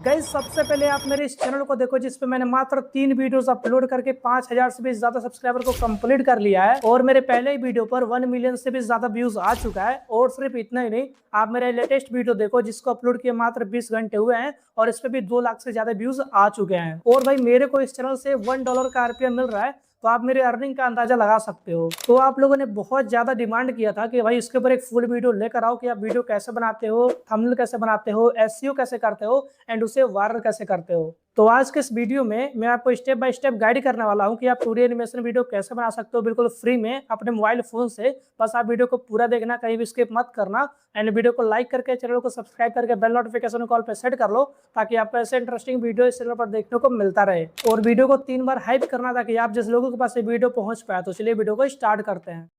Guys सबसे पहले आप मेरे इस चैनल को देखो जिसपे मैंने मात्र 3 वीडियोस अपलोड करके 5,000 से भी ज्यादा सब्सक्राइबर को कंप्लीट कर लिया है और मेरे पहले ही वीडियो पर 1 मिलियन से भी ज्यादा व्यूज आ चुका है। और सिर्फ इतना ही नहीं, आप मेरे लेटेस्ट वीडियो देखो जिसको अपलोड किए मात्र 20 घंटे हुए हैं और इस पे भी 2 लाख से ज्यादा व्यूज आ चुके हैं। और भाई मेरे को इस चैनल से $1 का आरपीएम मिल रहा है, तो आप मेरे अर्निंग का अंदाजा लगा सकते हो। तो आप लोगों ने बहुत ज्यादा डिमांड किया था कि भाई इसके ऊपर एक फुल वीडियो लेकर आओ कि आप वीडियो कैसे बनाते हो, थंबनेल कैसे बनाते हो, एसईओ कैसे करते हो एंड उसे वायरल कैसे करते हो। तो आज के इस वीडियो में मैं आपको स्टेप बाय स्टेप गाइड करने वाला हूं कि आप 2D एनिमेशन वीडियो कैसे बना सकते हो बिल्कुल फ्री में अपने मोबाइल फोन से। बस आप वीडियो को पूरा देखना, कहीं भी स्किप मत करना एंड वीडियो को लाइक करके चैनल को सब्सक्राइब करके बेल नोटिफिकेशन कॉल पे सेट कर लो ताकि आपको ऐसे इंटरेस्टिंग वीडियो इस चैनल पर देखने को मिलता रहे। और वीडियो को 3 बार हाइप करना ताकि आप जिस लोगों के पास ये वीडियो पहुंच पाए। तो चलिए वीडियो को स्टार्ट करते हैं।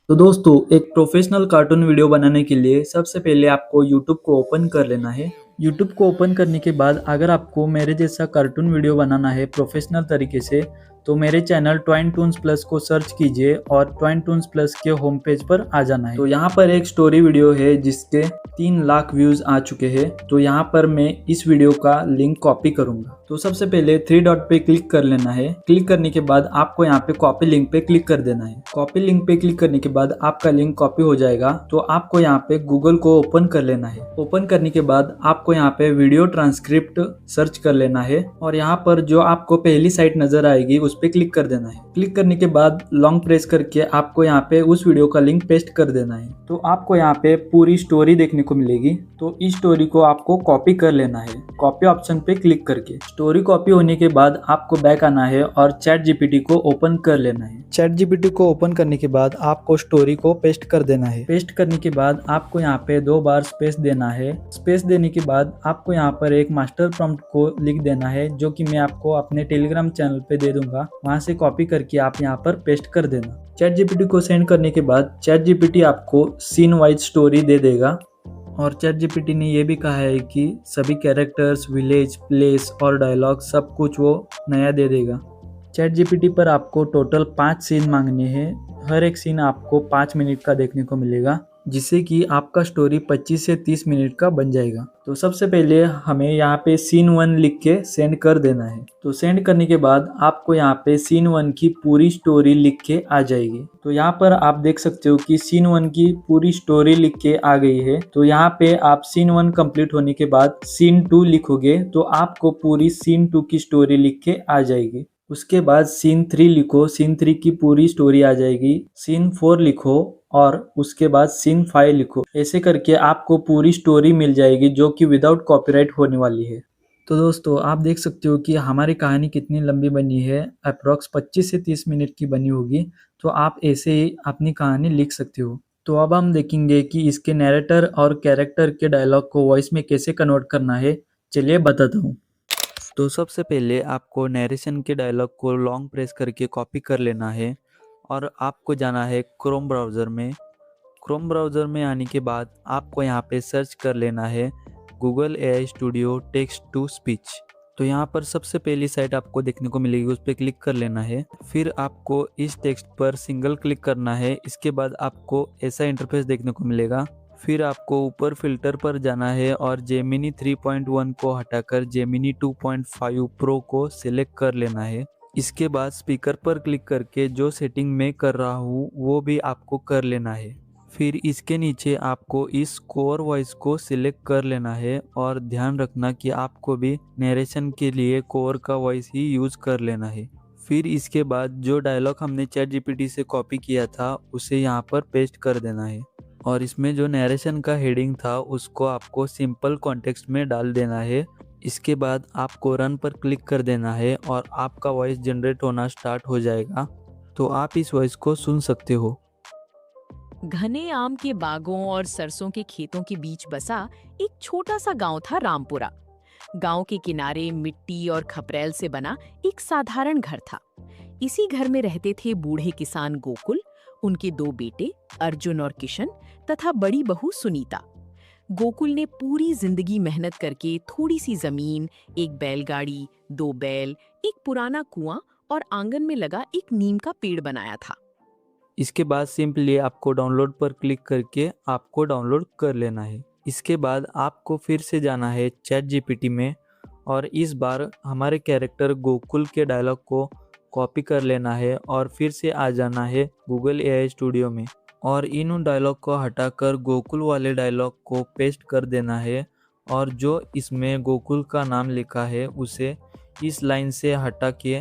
तो दोस्तों, एक प्रोफेशनल कार्टून वीडियो बनाने के लिए सबसे पहले आपको YouTube को ओपन कर लेना है। YouTube को ओपन करने के बाद अगर आपको मेरे जैसा कार्टून वीडियो बनाना है प्रोफेशनल तरीके से, तो मेरे चैनल ट्वाइन टून्स प्लस को सर्च कीजिए और ट्वाइन टून्स प्लस के होम पेज पर आ जाना है। तो यहाँ पर एक स्टोरी वीडियो है जिसके 3 लाख व्यूज आ चुके हैं। तो यहाँ पर मैं इस वीडियो का लिंक कॉपी करूंगा। तो सबसे पहले 3 डॉट पे क्लिक कर लेना है। क्लिक करने के बाद आपको यहाँ पे कॉपी लिंक पे क्लिक कर देना है। कॉपी लिंक पे क्लिक करने के बाद आपका लिंक कॉपी हो जाएगा। तो आपको यहाँ पे गूगल को ओपन कर लेना है। ओपन करने के बाद आपको यहाँ पे वीडियो ट्रांसक्रिप्ट सर्च कर लेना है और यहाँ पर जो आपको पहली साइट नजर आएगी उस पे क्लिक कर देना है। क्लिक करने के बाद लॉन्ग प्रेस करके आपको यहाँ पे उस वीडियो का लिंक पेस्ट कर देना है। तो आपको यहाँ पे पूरी स्टोरी देखने को मिलेगी। तो इस स्टोरी को आपको कॉपी कर लेना है, कॉपी ऑप्शन पे क्लिक करके। स्टोरी कॉपी होने के बाद आपको बैक आना है और चैट जीपीटी को ओपन कर लेना है। चैट जीपीटी को ओपन करने के बाद आपको स्टोरी को पेस्ट कर देना है। पेस्ट करने के बाद आपको यहाँ पे 2 बार स्पेस देना है। स्पेस देने के बाद आपको यहाँ पर एक मास्टर प्रॉम्प्ट को लिख देना है, जो कि मैं आपको अपने टेलीग्राम चैनल पे दे दूंगा। वहां से कॉपी करके आप यहाँ पर पेस्ट कर देना। चैट जीपीटी को सेंड करने के बाद चैट जीपीटी आपको सीन वाइज स्टोरी दे देगा। और चैट जीपीटी ने यह भी कहा है कि सभी कैरेक्टर्स, विलेज, प्लेस और डायलॉग सब कुछ वो नया दे देगा। चैट जीपीटी पर आपको टोटल 5 सीन मांगने हैं। हर एक सीन आपको 5 मिनट का देखने को मिलेगा, जिससे कि आपका स्टोरी 25 से 30 मिनट का बन जाएगा। तो सबसे पहले हमें यहाँ पे सीन 1 लिख के सेंड कर देना है। तो सेंड करने के बाद आपको यहाँ पे सीन 1 की पूरी स्टोरी लिख के आ जाएगी। तो यहाँ पर आप देख सकते हो कि सीन 1 की पूरी स्टोरी लिख के आ गई है। तो यहाँ पे आप सीन 1 कंप्लीट होने के बाद सीन 2 लिखोगे तो आपको पूरी सीन 2 की स्टोरी लिख के आ जाएगी। उसके बाद सीन 3 लिखो, सीन 3 की पूरी स्टोरी आ जाएगी। सीन 4 लिखो और उसके बाद सीन 5 लिखो। ऐसे करके आपको पूरी स्टोरी मिल जाएगी जो कि विदाउट कॉपीराइट होने वाली है। तो दोस्तों, आप देख सकते हो कि हमारी कहानी कितनी लंबी बनी है। अप्रॉक्स 25 से 30 मिनट की बनी होगी। तो आप ऐसे ही अपनी कहानी लिख सकते हो। तो अब हम देखेंगे कि इसके नैरेटर और कैरेक्टर के डायलॉग को वॉइस में कैसे कन्वर्ट करना है। चलिए बताता हूँ। तो सबसे पहले आपको नरेशन के डायलॉग को लॉन्ग प्रेस करके कॉपी कर लेना है और आपको जाना है क्रोम ब्राउज़र में। क्रोम ब्राउज़र में आने के बाद आपको यहाँ पे सर्च कर लेना है Google AI studio text to speech. तो यहाँ पर सबसे पहली साइट आपको देखने को मिलेगी, उस पर क्लिक कर लेना है। फिर आपको इस टेक्स्ट पर सिंगल क्लिक करना है। इसके बाद आपको ऐसा इंटरफेस देखने को मिलेगा। फिर आपको ऊपर फिल्टर पर जाना है और जेमिनी 3.1 को हटाकर जेमिनी 2.5 प्रो को सिलेक्ट कर लेना है। इसके बाद स्पीकर पर क्लिक करके जो सेटिंग मैं कर रहा हूँ वो भी आपको कर लेना है। फिर इसके नीचे आपको इस कोर वॉइस को सिलेक्ट कर लेना है और ध्यान रखना कि आपको भी नरेशन के लिए कोर का वॉइस ही यूज़ कर लेना है। फिर इसके बाद जो डायलॉग हमने चैट जीपीटी से कॉपी किया था उसे यहाँ पर पेस्ट कर देना है और इसमें जो नरेशन का हेडिंग था उसको आपको सिंपल कॉन्टेक्स्ट में डाल देना है। इसके बाद आपको रन पर क्लिक कर देना है और आपका वॉइस जनरेट होना स्टार्ट हो जाएगा। तो आप इस वॉइस को सुन सकते हो। घने आम के बागों और सरसों के खेतों के बीच बसा एक छोटा सा गांव था रामपुरा। गांव के किनारे मिट्टी और खपरेल से बना एक साधारण घर था। इसी घर में रहते थे बूढ़े किसान गोकुल, उनके 2 बेटे अर्जुन और किशन तथा बड़ी बहू सुनीता। गोकुल ने पूरी जिंदगी मेहनत करके थोड़ी सी जमीन, एक बैलगाड़ी, 2 बैल, एक पुराना कुआं और आंगन में लगा एक नीम का पेड़ बनाया था। इसके बाद सिंपली आपको डाउनलोड पर क्लिक करके आपको डाउनलोड कर लेना है। इसके बाद आपको फिर से जाना है चैट जीपीटी में और इस बार हमारे कैरेक्टर गोकुल के डायलॉग को कॉपी कर लेना है और फिर से आ जाना है गूगल एआई स्टूडियो में और इन डायलॉग को हटाकर गोकुल वाले डायलॉग को पेस्ट कर देना है और जो इसमें गोकुल का नाम लिखा है उसे इस लाइन से हटा के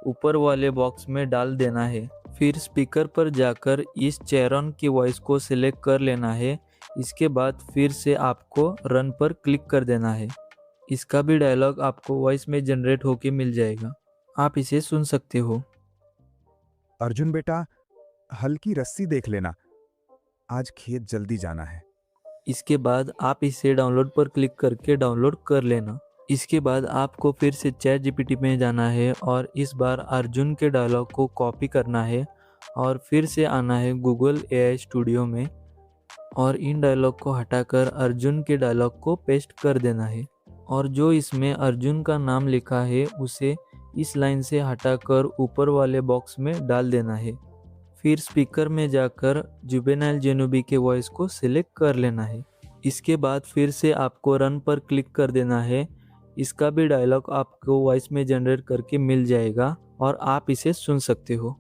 ऊपर वाले बॉक्स में डाल देना है। फिर स्पीकर पर जाकर इस चेरॉन की वॉइस को सिलेक्ट कर लेना है। इसके बाद फिर से आपको रन पर क्लिक कर देना है। इसका भी डायलॉग आपको वॉइस में जनरेट होके मिल जाएगा, आप इसे सुन सकते हो। अर्जुन बेटा, हल्की रस्सी देख लेना, आज खेत जल्दी जाना है। इसके बाद आप इसे डाउनलोड पर क्लिक करके डाउनलोड कर लेना। इसके बाद आपको फिर से चैट जीपीटी में जाना है और इस बार अर्जुन के डायलॉग को कॉपी करना है और फिर से आना है गूगल एआई स्टूडियो में और इन डायलॉग को हटाकर अर्जुन के डायलॉग को पेस्ट कर देना है और जो इसमें अर्जुन का नाम लिखा है उसे इस लाइन से हटाकर ऊपर वाले बॉक्स में डाल देना है। फिर स्पीकर में जाकर जुबेनाइल जेनोबी के वॉइस को सिलेक्ट कर लेना है। इसके बाद फिर से आपको रन पर क्लिक कर देना है। इसका भी डायलॉग आपको वॉइस में जनरेट करके मिल जाएगा और आप इसे सुन सकते हो।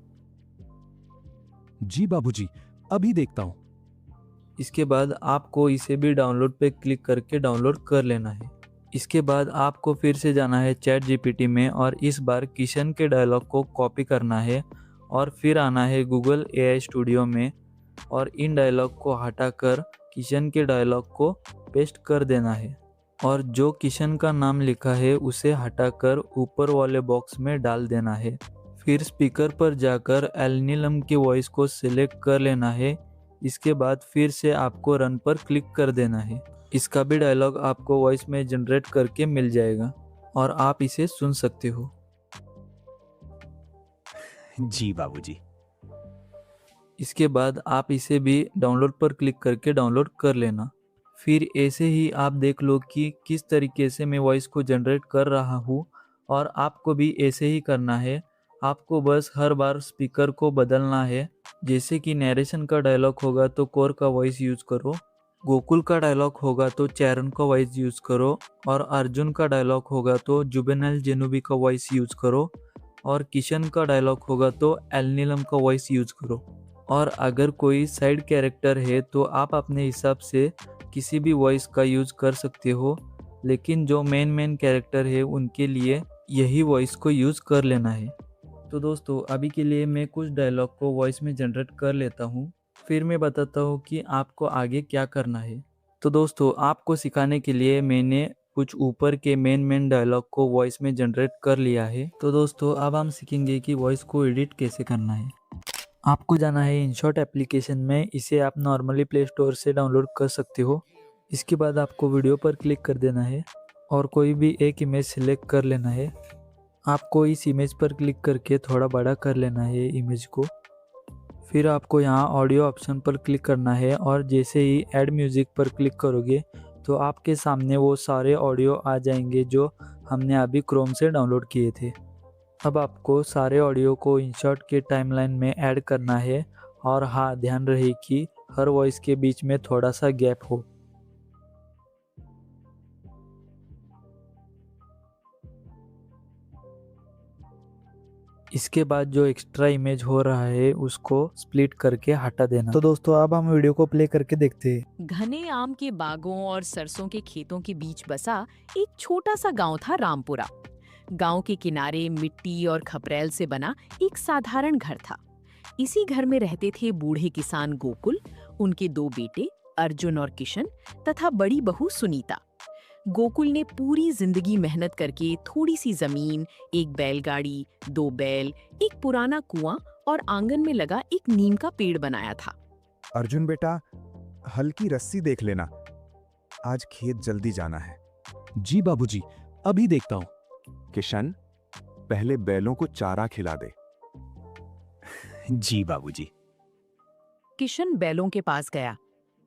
जी बाबूजी, अभी देखता हूँ। इसके बाद आपको इसे भी डाउनलोड पे क्लिक करके डाउनलोड कर लेना है। इसके बाद आपको फिर से जाना है चैट जीपीटी में और इस बार किशन के डायलॉग को कॉपी करना है और फिर आना है गूगल एआई स्टूडियो में और इन डायलॉग को हटाकर किशन के डायलॉग को पेस्ट कर देना है और जो किशन का नाम लिखा है उसे हटाकर ऊपर वाले बॉक्स में डाल देना है। फिर स्पीकर पर जाकर एल नीलम की वॉइस को सिलेक्ट कर लेना है। इसके बाद फिर से आपको रन पर क्लिक कर देना है। इसका भी डायलॉग आपको वॉइस में जनरेट करके मिल जाएगा और आप इसे सुन सकते हो। जी बाबूजी। इसके बाद आप इसे भी डाउनलोड पर क्लिक करके डाउनलोड कर लेना। फिर ऐसे ही आप देख लो कि किस तरीके से मैं वॉइस को जनरेट कर रहा हूँ और आपको भी ऐसे ही करना है। आपको बस हर बार स्पीकर को बदलना है। जैसे कि नैरेशन का डायलॉग होगा तो कोर का वॉइस यूज़ करो, गोकुल का डायलॉग होगा तो चैरन का वॉइस यूज़ करो और अर्जुन का डायलॉग होगा तो जुबेनाइल जेनोबी का वॉइस यूज़ करो और किशन का डायलॉग होगा तो एल नीलम का वॉइस यूज़ करो। और अगर कोई साइड कैरेक्टर है तो आप अपने हिसाब से किसी भी वॉइस का यूज़ कर सकते हो, लेकिन जो मेन कैरेक्टर है उनके लिए यही वॉइस को यूज़ कर लेना है। तो दोस्तों, अभी के लिए मैं कुछ डायलॉग को वॉइस में जनरेट कर लेता हूँ, फिर मैं बताता हूँ कि आपको आगे क्या करना है। तो दोस्तों, आपको सिखाने के लिए मैंने कुछ ऊपर के मेन डायलॉग को वॉइस में जनरेट कर लिया है। तो दोस्तों, अब हम सीखेंगे कि वॉइस को एडिट कैसे करना है। आपको जाना है इनशॉट एप्लीकेशन में। इसे आप नॉर्मली प्ले स्टोर से डाउनलोड कर सकते हो। इसके बाद आपको वीडियो पर क्लिक कर देना है और कोई भी एक इमेज सिलेक्ट कर लेना है। आपको इस इमेज पर क्लिक करके थोड़ा बड़ा कर लेना है इमेज को। फिर आपको यहाँ ऑडियो ऑप्शन पर क्लिक करना है और जैसे ही ऐड म्यूज़िक पर क्लिक करोगे तो आपके सामने वो सारे ऑडियो आ जाएंगे जो हमने अभी क्रोम से डाउनलोड किए थे। अब आपको सारे ऑडियो को इंशॉट के टाइमलाइन में ऐड करना है और हाँ, ध्यान रहे कि हर वॉइस के बीच में थोड़ा सा गैप हो। इसके बाद जो एक्स्ट्रा इमेज हो रहा है उसको स्प्लिट करके हटा देना। तो दोस्तों, अब हम वीडियो को प्ले करके देखते हैं। घने आम के बागों और सरसों के खेतों के बीच बसा एक छोटा सा गांव था रामपुरा। गांव के किनारे मिट्टी और खपरेल से बना एक साधारण घर था। इसी घर में रहते थे बूढ़े किसान गोकुल, उनके 2 बेटे अर्जुन और किशन तथा बड़ी बहू सुनीता। गोकुल ने पूरी जिंदगी मेहनत करके थोड़ी सी जमीन, एक बैलगाड़ी, 2 बैल, एक पुराना कुआं और आंगन में लगा एक नीम का पेड़ बनाया था। अर्जुन बेटा, हल्की रस्सी देख लेना, आज खेत जल्दी जाना है। जी बाबूजी, अभी देखता हूँ। किशन, पहले बैलों को चारा खिला दे। जी बाबूजी। किशन बैलों के पास गया।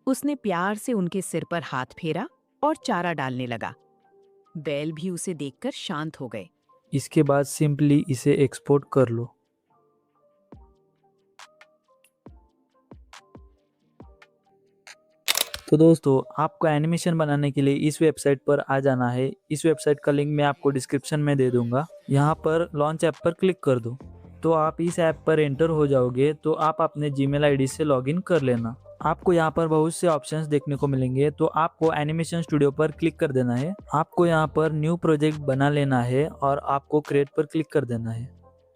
उसने प्यार से उनके सिर पर हाथ फेरा और चारा डालने लगा। बैल भी उसे देखकर शांत हो गए। इसके बाद सिंपली इसे एक्सपोर्ट कर लो। तो दोस्तों आपको एनिमेशन बनाने के लिए इस वेबसाइट पर आ जाना है। इस वेबसाइट का लिंक मैं आपको डिस्क्रिप्शन में दे दूंगा। यहाँ पर लॉन्च ऐप पर क्लिक कर दो तो आप इस ऐप पर एंटर हो जाओगे। तो आप अपने जीमेल आईडी से लॉगिन कर लेना। आपको यहाँ पर बहुत से ऑप्शंस देखने को मिलेंगे। तो आपको एनिमेशन स्टूडियो पर क्लिक कर देना है। आपको यहाँ पर न्यू प्रोजेक्ट बना लेना है और आपको क्रिएट पर क्लिक कर देना है।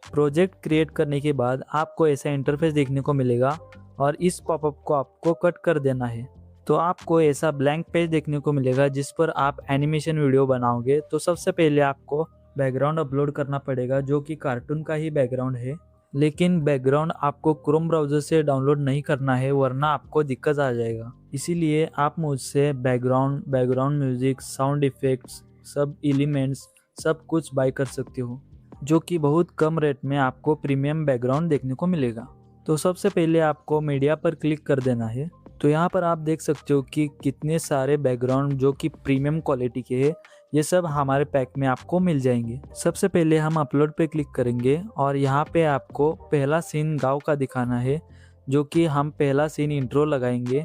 प्रोजेक्ट क्रिएट करने के बाद आपको ऐसा इंटरफेस देखने को मिलेगा और इस पॉपअप को आपको कट कर देना है। तो आपको ऐसा ब्लैंक पेज देखने को मिलेगा जिस पर आप एनिमेशन वीडियो बनाओगे। तो सबसे पहले आपको बैकग्राउंड अपलोड करना पड़ेगा जो कि कार्टून का ही बैकग्राउंड है। लेकिन बैकग्राउंड आपको क्रोम ब्राउज़र से डाउनलोड नहीं करना है वरना आपको दिक्कत आ जाएगा। इसीलिए आप मुझसे बैकग्राउंड म्यूजिक, साउंड इफ़ेक्ट्स, सब एलिमेंट्स सब कुछ बाय कर सकते हो जो कि बहुत कम रेट में आपको प्रीमियम बैकग्राउंड देखने को मिलेगा। तो सबसे पहले आपको मीडिया पर क्लिक कर देना है। तो यहाँ पर आप देख सकते हो कि कितने सारे बैकग्राउंड जो कि प्रीमियम क्वालिटी के हैं, ये सब हमारे पैक में आपको मिल जाएंगे। सबसे पहले हम अपलोड पे क्लिक करेंगे और यहाँ पे आपको पहला सीन गांव का दिखाना है जो कि हम पहला सीन इंट्रो लगाएंगे।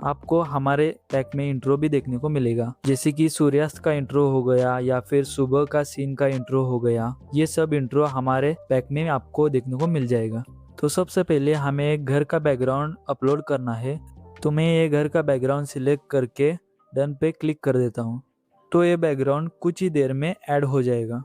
आपको हमारे पैक में इंट्रो भी देखने को मिलेगा जैसे कि सूर्यास्त का इंट्रो हो गया या फिर सुबह का सीन का इंट्रो हो गया। ये सब इंट्रो हमारे पैक में आपको देखने को मिल जाएगा। तो सबसे पहले हमें एक घर का बैकग्राउंड अपलोड करना है। तो मैं ये घर का बैकग्राउंड सिलेक्ट करके डन पे क्लिक कर देता हूँ। तो ये बैकग्राउंड कुछ ही देर में ऐड हो जाएगा।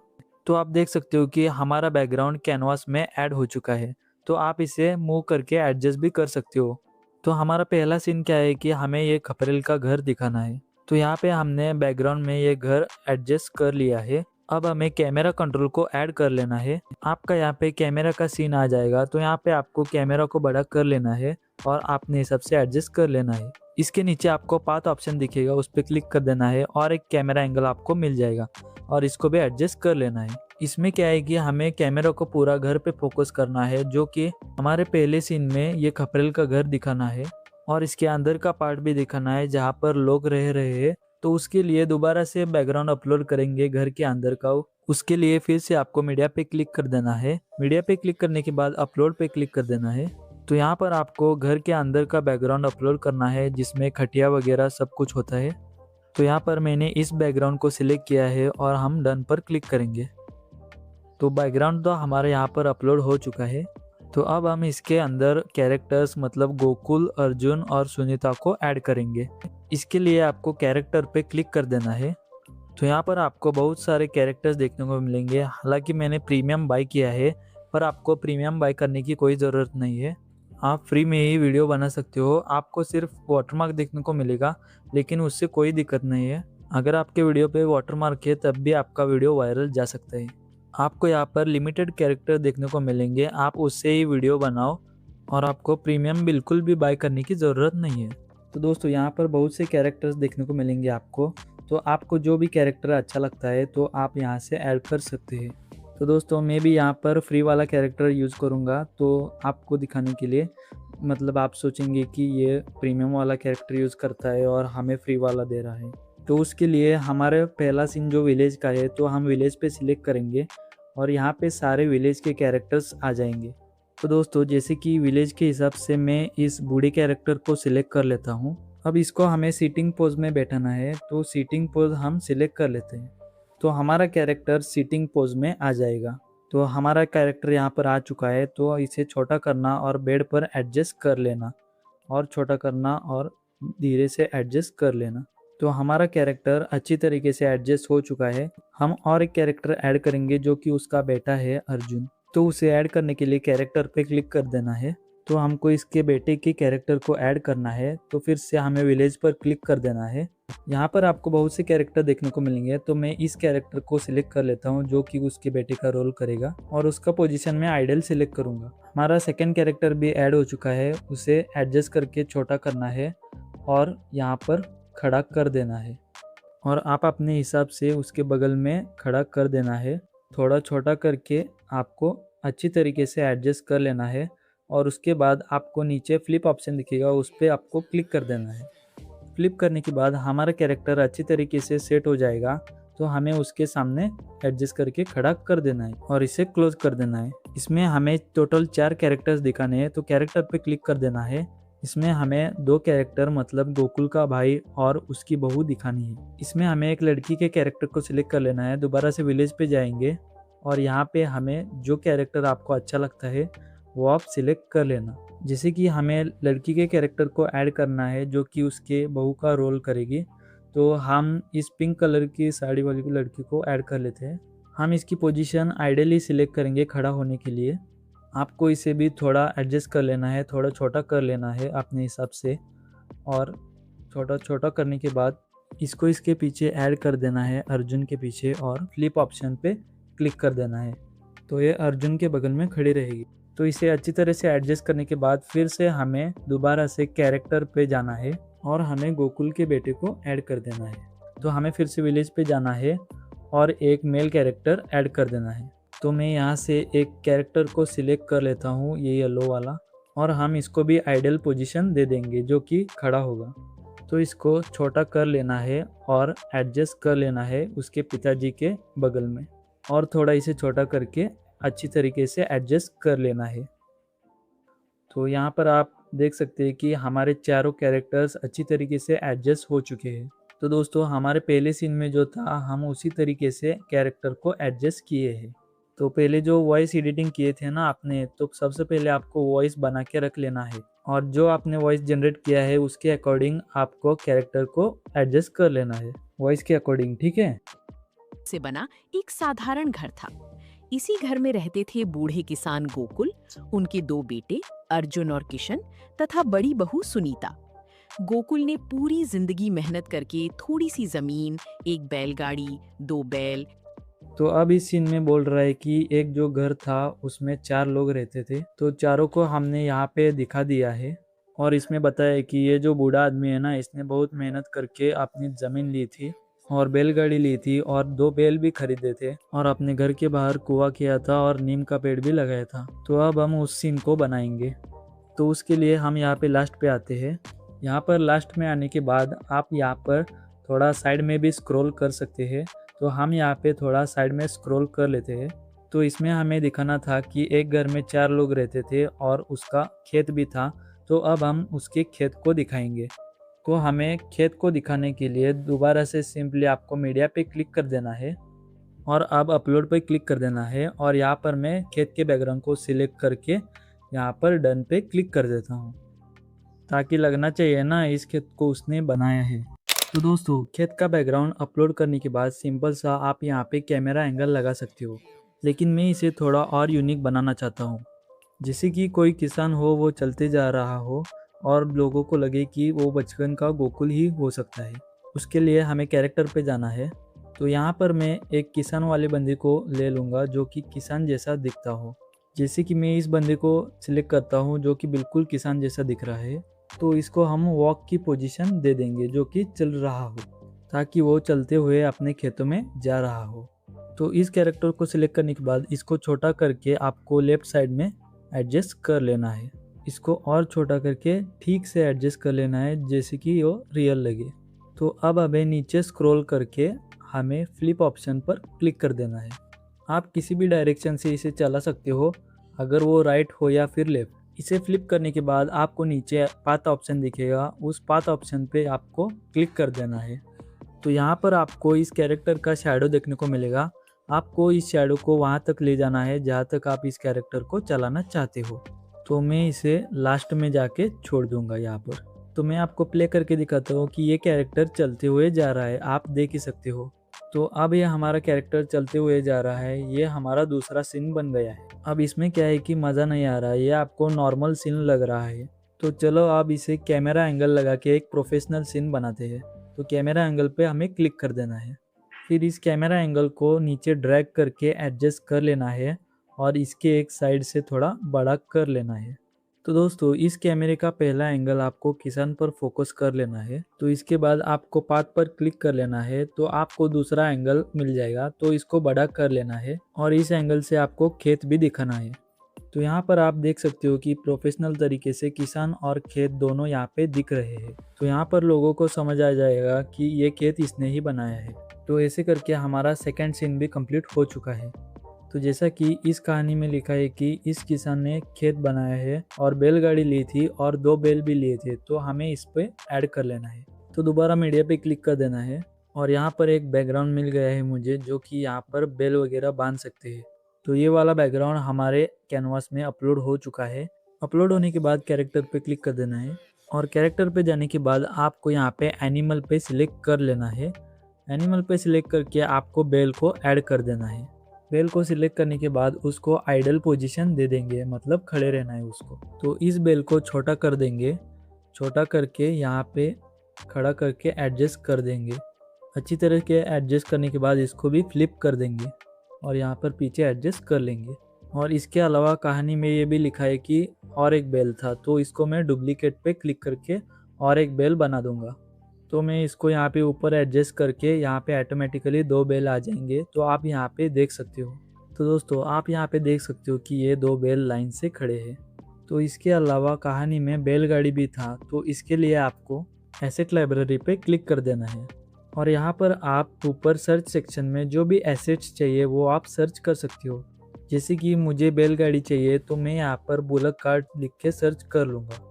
तो आप देख सकते हो कि हमारा बैकग्राउंड कैनवास में ऐड हो चुका है। तो आप इसे मूव करके एडजस्ट भी कर सकते हो। तो हमारा पहला सीन क्या है कि हमें ये खपरेल का घर दिखाना है। तो यहाँ पे हमने बैकग्राउंड में ये घर एडजस्ट कर लिया है। अब हमें कैमरा कंट्रोल को ऐड कर लेना है। आपका यहाँ पे कैमरा का सीन आ जाएगा। तो यहाँ पे आपको कैमरा को बड़ा कर लेना है और आपने हिसाब से एडजस्ट कर लेना है। इसके नीचे आपको पाथ ऑप्शन दिखेगा, उस पर क्लिक कर देना है और एक कैमरा एंगल आपको मिल जाएगा और इसको भी एडजस्ट कर लेना है। इसमें क्या है कि हमें कैमरा को पूरा घर पे फोकस करना है जो कि हमारे पहले सीन में ये खपरेल का घर दिखाना है और इसके अंदर का पार्ट भी दिखाना है जहाँ पर लोग रह रहे हैं। तो उसके लिए दोबारा से बैकग्राउंड अपलोड करेंगे घर के अंदर का। उसके लिए फिर से आपको मीडिया पे क्लिक कर देना है। मीडिया पे क्लिक करने के बाद अपलोड पे क्लिक कर देना है। तो यहाँ पर आपको घर के अंदर का बैकग्राउंड अपलोड करना है जिसमें खटिया वगैरह सब कुछ होता है। तो यहाँ पर मैंने इस बैकग्राउंड को सिलेक्ट किया है और हम डन पर क्लिक करेंगे। तो बैकग्राउंड तो हमारे यहाँ पर अपलोड हो चुका है। तो अब हम इसके अंदर कैरेक्टर्स मतलब गोकुल, अर्जुन और सुनीता को ऐड करेंगे। इसके लिए आपको कैरेक्टर पे क्लिक कर देना है। तो यहाँ पर आपको बहुत सारे कैरेक्टर्स देखने को मिलेंगे। हालांकि मैंने प्रीमियम बाय किया है पर आपको प्रीमियम बाय करने की कोई ज़रूरत नहीं है। आप फ्री में ही वीडियो बना सकते हो। आपको सिर्फ वाटरमार्क देखने को मिलेगा लेकिन उससे कोई दिक्कत नहीं है। अगर आपके वीडियो पे वाटरमार्क है तब भी आपका वीडियो वायरल जा सकता है। आपको यहाँ पर लिमिटेड कैरेक्टर देखने को मिलेंगे, आप उससे ही वीडियो बनाओ और आपको प्रीमियम बिल्कुल भी बाय करने की ज़रूरत नहीं है। तो दोस्तों यहाँ पर बहुत से कैरेक्टर्स देखने को मिलेंगे आपको। तो आपको जो भी कैरेक्टर अच्छा लगता है तो आप यहाँ से ऐड कर सकते हैं। तो दोस्तों मैं भी यहाँ पर फ्री वाला कैरेक्टर यूज़ करूँगा तो आपको दिखाने के लिए। मतलब आप सोचेंगे कि ये प्रीमियम वाला कैरेक्टर यूज़ करता है और हमें फ्री वाला दे रहा है। तो उसके लिए हमारे पहला सीन जो विलेज का है तो हम विलेज पे सिलेक्ट करेंगे और यहाँ पे सारे विलेज के कैरेक्टर्स आ जाएंगे। तो दोस्तों जैसे कि विलेज के हिसाब से मैं इस बूढ़े कैरेक्टर को सिलेक्ट कर लेता हूँ। अब इसको हमें सीटिंग पोज में बैठाना है तो सीटिंग पोज हम सिलेक्ट कर लेते हैं। तो हमारा कैरेक्टर सीटिंग पोज में आ जाएगा। तो हमारा कैरेक्टर यहाँ पर आ चुका है। तो इसे छोटा करना और बेड पर एडजस्ट कर लेना और छोटा करना और धीरे से एडजस्ट कर लेना। तो हमारा कैरेक्टर अच्छी तरीके से एडजस्ट हो चुका है। हम और एक कैरेक्टर ऐड करेंगे जो कि उसका बेटा है अर्जुन। तो उसे ऐड करने के लिए कैरेक्टर पे क्लिक कर देना है। तो हमको इसके बेटे के कैरेक्टर को ऐड करना है। तो फिर से हमें विलेज पर क्लिक कर देना है। यहाँ पर आपको बहुत से कैरेक्टर देखने को मिलेंगे तो मैं इस कैरेक्टर को सिलेक्ट कर लेता हूँ जो कि उसके बेटे का रोल करेगा और उसका पोजीशन में आइडल सिलेक्ट करूँगा। हमारा सेकंड कैरेक्टर भी ऐड हो चुका है, उसे एडजस्ट करके छोटा करना है और यहाँ पर खड़ा कर देना है और आप अपने हिसाब से उसके बगल में खड़ा कर देना है। थोड़ा छोटा करके आपको अच्छी तरीके से एडजस्ट कर लेना है और उसके बाद आपको नीचे फ्लिप ऑप्शन दिखेगा, उस पर आपको क्लिक कर देना है। फ्लिप करने के बाद हमारा कैरेक्टर अच्छी तरीके से सेट हो जाएगा। तो हमें उसके सामने एडजस्ट करके खड़ा कर देना है और इसे क्लोज कर देना है। इसमें हमें टोटल 4 कैरेक्टर्स दिखाने हैं। तो कैरेक्टर पे क्लिक कर देना है। इसमें हमें दो कैरेक्टर मतलब गोकुल का भाई और उसकी बहू दिखानी है। इसमें हमें एक लड़की के कैरेक्टर को सिलेक्ट कर लेना है। दोबारा से विलेज पे जाएंगे और यहाँ पे हमें जो कैरेक्टर आपको अच्छा लगता है वो आप सिलेक्ट कर लेना। जैसे कि हमें लड़की के कैरेक्टर को ऐड करना है जो कि उसके बहू का रोल करेगी, तो हम इस पिंक कलर की साड़ी वाली लड़की को ऐड कर लेते हैं। हम इसकी पोजीशन आइडियली सिलेक्ट करेंगे खड़ा होने के लिए। आपको इसे भी थोड़ा एडजस्ट कर लेना है, थोड़ा छोटा कर लेना है अपने हिसाब से, और छोटा छोटा करने के बाद इसको इसके पीछे ऐड कर देना है अर्जुन के पीछे, और फ्लिप ऑप्शन पे क्लिक कर देना है तो ये अर्जुन के बगल में खड़ी रहेगी। तो इसे अच्छी तरह से एडजस्ट करने के बाद फिर से हमें दोबारा से कैरेक्टर पे जाना है और हमें गोकुल के बेटे को ऐड कर देना है। तो हमें फिर से विलेज पे जाना है और एक मेल कैरेक्टर ऐड कर देना है। तो मैं यहाँ से एक कैरेक्टर को सिलेक्ट कर लेता हूँ, ये येलो वाला, और हम इसको भी आइडियल पोजीशन दे देंगे जो कि खड़ा होगा। तो इसको छोटा कर लेना है और एडजस्ट कर लेना है उसके पिताजी के बगल में, और थोड़ा इसे छोटा करके अच्छी तरीके से एडजस्ट कर लेना है। तो यहाँ पर आप देख सकते हैं कि हमारे चारों कैरेक्टर्स अच्छी तरीके से एडजस्ट हो चुके हैं। तो दोस्तों हमारे पहले सीन में जो था हम उसी तरीके से कैरेक्टर को एडजस्ट किए हैं। तो पहले जो वॉइस एडिटिंग किए थे ना आपने, तो सबसे पहले आपको वॉइस बना के रख लेना है और जो आपने वॉइस जनरेट किया है उसके अकॉर्डिंग आपको कैरेक्टर को एडजस्ट कर लेना है वॉइस के अकॉर्डिंग, ठीक है। से बना एक साधारण घर था। इसी घर में रहते थे बूढ़े किसान गोकुल, उनके दो बेटे अर्जुन और किशन तथा बड़ी बहू सुनीता। गोकुल ने पूरी जिंदगी मेहनत करके थोड़ी सी जमीन, एक बैलगाड़ी, दो बैल। तो अब इस सीन में बोल रहा है कि एक जो घर था उसमें 4 लोग रहते थे, तो चारों को हमने यहाँ पे दिखा दिया है। और इसमें बताया है कि ये जो बूढ़ा आदमी है ना, इसने बहुत मेहनत करके अपनी ज़मीन ली थी और बैलगाड़ी ली थी और 2 बैल भी खरीदे थे और अपने घर के बाहर कुआं किया था और नीम का पेड़ भी लगाया था। तो अब हम उस सीन को बनाएंगे। तो उसके लिए हम यहाँ पे लास्ट पे आते हैं। यहाँ पर लास्ट में आने के बाद आप यहाँ पर थोड़ा साइड में भी स्क्रॉल कर सकते हैं। तो हम यहाँ पे थोड़ा साइड में स्क्रॉल कर लेते हैं। तो इसमें हमें दिखाना था कि एक घर में 4 लोग रहते थे और उसका खेत भी था। तो अब हम उसके खेत को दिखाएंगे। तो हमें खेत को दिखाने के लिए दोबारा से सिंपली आपको मीडिया पे क्लिक कर देना है और अब अपलोड पे क्लिक कर देना है, और यहाँ पर मैं खेत के बैकग्राउंड को सिलेक्ट करके यहाँ पर डन पे क्लिक कर देता हूँ, ताकि लगना चाहिए ना इस खेत को उसने बनाया है। तो दोस्तों खेत का बैकग्राउंड अपलोड करने के बाद सिंपल सा आप यहाँ पे कैमरा एंगल लगा सकते हो, लेकिन मैं इसे थोड़ा और यूनिक बनाना चाहता हूँ। जैसे कि कोई किसान हो, वो चलते जा रहा हो और लोगों को लगे कि वो बचपन का गोकुल ही हो सकता है। उसके लिए हमें कैरेक्टर पे जाना है। तो यहाँ पर मैं एक किसान वाले बंदे को ले लूँगा जो कि किसान जैसा दिखता हो। जैसे कि मैं इस बंदे को सिलेक्ट करता हूँ जो कि बिल्कुल किसान जैसा दिख रहा है। तो इसको हम वॉक की पोजीशन दे देंगे जो कि चल रहा हो, ताकि वो चलते हुए अपने खेतों में जा रहा हो। तो इस कैरेक्टर को सिलेक्ट करने के बाद इसको छोटा करके आपको लेफ्ट साइड में एडजस्ट कर लेना है। इसको और छोटा करके ठीक से एडजस्ट कर लेना है जैसे कि वो रियल लगे। तो अब हमें नीचे स्क्रॉल करके हमें फ्लिप ऑप्शन पर क्लिक कर देना है। आप किसी भी डायरेक्शन से इसे चला सकते हो, अगर वो राइट हो या फिर लेफ्ट। इसे फ्लिप करने के बाद आपको नीचे पाथ ऑप्शन दिखेगा, उस पाथ ऑप्शन पे आपको क्लिक कर देना है। तो यहाँ पर आपको इस कैरेक्टर का शैडो देखने को मिलेगा। आपको इस शैडो को वहाँ तक ले जाना है जहाँ तक आप इस कैरेक्टर को चलाना चाहते हो। तो मैं इसे लास्ट में जाके छोड़ दूंगा यहाँ पर। तो मैं आपको प्ले करके दिखाता हूँ कि ये कैरेक्टर चलते हुए जा रहा है, आप देख ही सकते हो। तो अब ये हमारा कैरेक्टर चलते हुए जा रहा है, ये हमारा दूसरा सीन बन गया है। अब इसमें क्या है कि मज़ा नहीं आ रहा है, ये आपको नॉर्मल सीन लग रहा है। तो चलो अब इसे कैमरा एंगल लगा के एक प्रोफेशनल सीन बनाते हैं। तो कैमरा एंगल पे हमें क्लिक कर देना है। फिर इस कैमरा एंगल को नीचे ड्रैग करके एडजस्ट कर लेना है और इसके एक साइड से थोड़ा बड़ा कर लेना है। तो दोस्तों इस कैमरे का पहला एंगल आपको किसान पर फोकस कर लेना है। तो इसके बाद आपको पाथ पर क्लिक कर लेना है, तो आपको दूसरा एंगल मिल जाएगा। तो इसको बड़ा कर लेना है और इस एंगल से आपको खेत भी दिखाना है। तो यहाँ पर आप देख सकते हो कि प्रोफेशनल तरीके से किसान और खेत दोनों यहाँ पे दिख रहे हैं। तो यहाँ पर लोगों को समझ आ जाएगा कि ये खेत इसने ही बनाया है। तो ऐसे करके हमारा सेकंड सीन भी कंप्लीट हो चुका है। तो जैसा कि इस कहानी में लिखा है कि इस किसान ने खेत बनाया है और बैलगाड़ी ली थी और 2 बैल भी लिए थे, तो हमें इस पे ऐड कर लेना है। तो दोबारा मीडिया पे क्लिक कर देना है और यहाँ पर एक बैकग्राउंड मिल गया है मुझे, जो कि यहाँ पर बैल वगैरह बांध सकते हैं। तो ये वाला बैकग्राउंड हमारे कैनवास में अपलोड हो चुका है। अपलोड होने के बाद कैरेक्टर पे क्लिक कर देना है और कैरेक्टर पे जाने के बाद आपको यहाँ पे एनिमल पे सिलेक्ट कर लेना है। एनिमल पे सिलेक्ट करके आपको बैल को ऐड कर देना है। बैल को सिलेक्ट करने के बाद उसको आइडल पोजीशन दे देंगे, मतलब खड़े रहना है उसको। तो इस बैल को छोटा कर देंगे, छोटा करके यहाँ पे खड़ा करके एडजस्ट कर देंगे। अच्छी तरह के एडजस्ट करने के बाद इसको भी फ्लिप कर देंगे और यहाँ पर पीछे एडजस्ट कर लेंगे। और इसके अलावा कहानी में ये भी लिखा है कि और एक बैल था, तो इसको मैं डुप्लीकेट पे क्लिक करके और एक बैल बना दूंगा। तो मैं इसको यहाँ पे ऊपर एडजस्ट करके यहाँ पे ऑटोमेटिकली 2 बैल आ जाएंगे। तो आप यहाँ पे देख सकते हो। तो दोस्तों आप यहाँ पे देख सकते हो कि ये 2 बैल लाइन से खड़े हैं। तो इसके अलावा कहानी में बैलगाड़ी भी था, तो इसके लिए आपको एसेट लाइब्रेरी पे क्लिक कर देना है और यहाँ पर आप ऊपर सर्च सेक्शन में जो भी एसेट्स चाहिए वो आप सर्च कर सकते हो। जैसे कि मुझे बैलगाड़ी चाहिए, तो मैं यहाँ पर बुलक कार्ट लिख के सर्च कर लूँगा।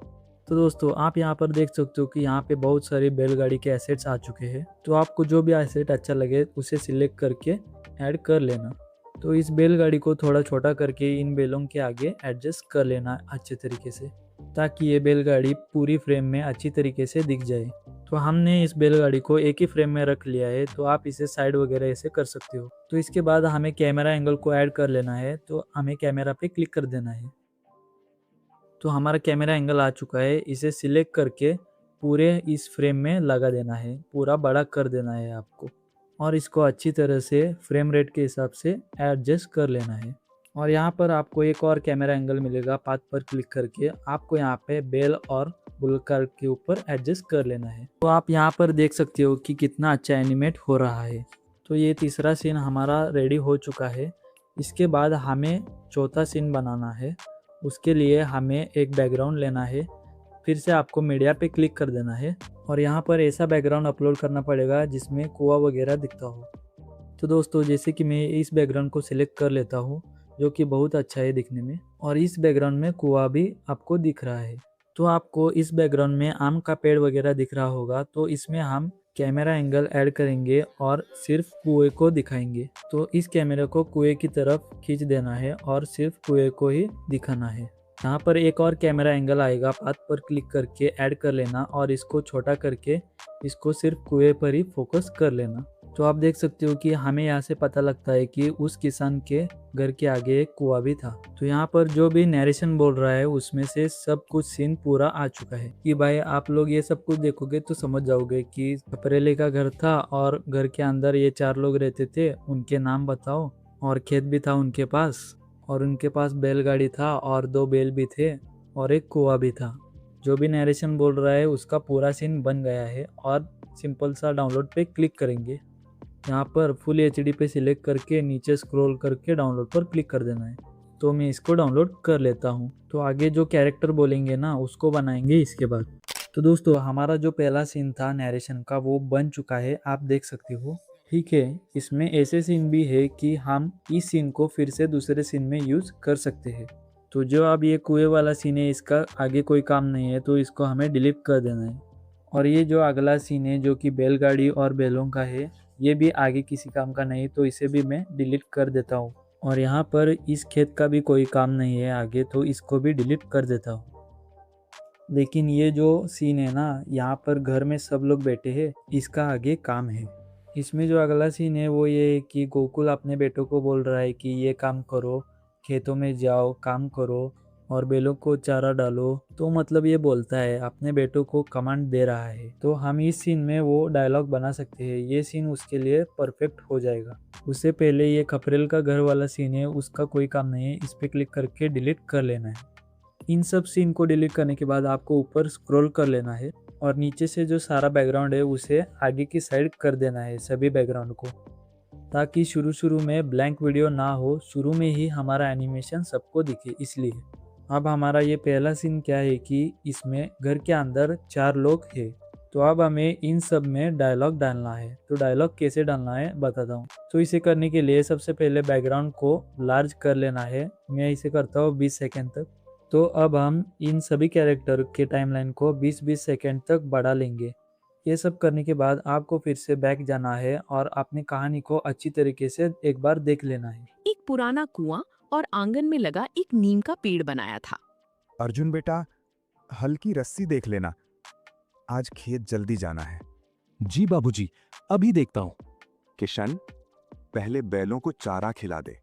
तो दोस्तों आप यहाँ पर देख सकते हो कि यहाँ पे बहुत सारे बैलगाड़ी के एसेट्स आ चुके हैं। तो आपको जो भी एसेट अच्छा लगे उसे सिलेक्ट करके ऐड कर लेना। तो इस बैलगाड़ी को थोड़ा छोटा करके इन बैलों के आगे एडजस्ट कर लेना अच्छे तरीके से, ताकि ये बैलगाड़ी पूरी फ्रेम में अच्छी तरीके से दिख जाए। तो हमने इस बैलगाड़ी को एक ही फ्रेम में रख लिया है, तो आप इसे साइड वगैरह ऐसे कर सकते हो। तो इसके बाद हमें कैमरा एंगल को ऐड कर लेना है, तो हमें कैमरा पे क्लिक कर देना है। तो हमारा कैमरा एंगल आ चुका है, इसे सिलेक्ट करके पूरे इस फ्रेम में लगा देना है, पूरा बड़ा कर देना है आपको और इसको अच्छी तरह से फ्रेम रेट के हिसाब से एडजस्ट कर लेना है। और यहाँ पर आपको एक और कैमरा एंगल मिलेगा, पाथ पर क्लिक करके आपको यहाँ पे बेल और बुलकर के ऊपर एडजस्ट कर लेना है। तो आप यहाँ पर देख सकते हो कि कितना अच्छा एनिमेट हो रहा है। तो ये तीसरा सीन हमारा रेडी हो चुका है। इसके बाद हमें चौथा सीन बनाना है। उसके लिए हमें एक बैकग्राउंड लेना है, फिर से आपको मीडिया पे क्लिक कर देना है और यहाँ पर ऐसा बैकग्राउंड अपलोड करना पड़ेगा जिसमें कुआं वगैरह दिखता हो। तो दोस्तों जैसे कि मैं इस बैकग्राउंड को सिलेक्ट कर लेता हूँ, जो कि बहुत अच्छा है दिखने में, और इस बैकग्राउंड में कुआं भी आपको दिख रहा है। तो आपको इस बैकग्राउंड में आम का पेड़ वगैरह दिख रहा होगा, तो इसमें हम कैमरा एंगल ऐड करेंगे और सिर्फ कुएं को दिखाएंगे। तो इस कैमरे को कुएं की तरफ खींच देना है और सिर्फ कुएं को ही दिखाना है। यहाँ पर एक और कैमरा एंगल आएगा, पाथ पर क्लिक करके ऐड कर लेना और इसको छोटा करके इसको सिर्फ कुएं पर ही फोकस कर लेना। तो आप देख सकते हो कि हमें यहाँ से पता लगता है कि उस किसान के घर के आगे एक कुआं भी था। तो यहाँ पर जो भी नरेशन बोल रहा है उसमें से सब कुछ सीन पूरा आ चुका है कि भाई आप लोग ये सब कुछ देखोगे तो समझ जाओगे कि खपरेले का घर था और घर के अंदर ये 4 लोग रहते थे, उनके नाम बताओ, और खेत भी था उनके पास, और उनके पास बैलगाड़ी था और 2 बैल भी थे और एक कुआं भी था। जो भी नरेशन बोल रहा है उसका पूरा सीन बन गया है। और सिंपल सा डाउनलोड पे क्लिक करेंगे, यहाँ पर फुल HD पे सिलेक्ट करके नीचे स्क्रॉल करके डाउनलोड पर क्लिक कर देना है। तो मैं इसको डाउनलोड कर लेता हूँ। तो आगे जो कैरेक्टर बोलेंगे ना उसको बनाएंगे इसके बाद। तो दोस्तों हमारा जो पहला सीन था नरेशन का वो बन चुका है, आप देख सकते हो। ठीक है, इसमें ऐसे सीन भी है कि हम इस सीन को फिर से दूसरे सीन में यूज कर सकते हैं। तो जो अब ये कुएं वाला सीन है इसका आगे कोई काम नहीं है, तो इसको हमें डिलीट कर देना है। और ये जो अगला सीन है जो कि बैलगाड़ी और बैलों का है, ये भी आगे किसी काम का नहीं, तो इसे भी मैं डिलीट कर देता हूँ। और यहाँ पर इस खेत का भी कोई काम नहीं है आगे, तो इसको भी डिलीट कर देता हूँ। लेकिन ये जो सीन है ना, यहाँ पर घर में सब लोग बैठे हैं, इसका आगे काम है। इसमें जो अगला सीन है वो ये है कि गोकुल अपने बेटों को बोल रहा है कि ये काम करो, खेतों में जाओ, काम करो और बैलों को चारा डालो। तो मतलब ये बोलता है, अपने बेटों को कमांड दे रहा है। तो हम इस सीन में वो डायलॉग बना सकते हैं, ये सीन उसके लिए परफेक्ट हो जाएगा। उससे पहले ये खपरेल का घर वाला सीन है, उसका कोई काम नहीं है, इस पर क्लिक करके डिलीट कर लेना है। इन सब सीन को डिलीट करने के बाद आपको ऊपर स्क्रॉल कर लेना है और नीचे से जो सारा बैकग्राउंड है उसे आगे की साइड कर देना है, सभी बैकग्राउंड को, ताकि शुरू में ब्लैंक वीडियो ना हो, शुरू में ही हमारा एनिमेशन सबको दिखे। इसलिए अब हमारा ये पहला सीन क्या है कि इसमें घर के अंदर 4 लोग हैं तो अब हमें इन सब में डायलॉग डालना है। तो डायलॉग कैसे डालना है बताता हूँ। तो इसे करने के लिए सबसे पहले बैकग्राउंड को लार्ज कर लेना है। मैं इसे करता हूँ 20 सेकेंड तक। तो अब हम इन सभी कैरेक्टर के टाइमलाइन को 20-20 सेकेंड तक बढ़ा लेंगे। ये सब करने के बाद आपको फिर से बैक जाना है और अपनी कहानी को अच्छी तरीके से एक बार देख लेना है। एक पुराना कुआं और आंगन में लगा एक नीम का पेड़ बनाया था। अर्जुन बेटा, हल्की रस्सी देख लेना, आज खेत जल्दी जाना है। जी बाबूजी, अभी देखता हूं। किशन, पहले बैलों को चारा खिला दे।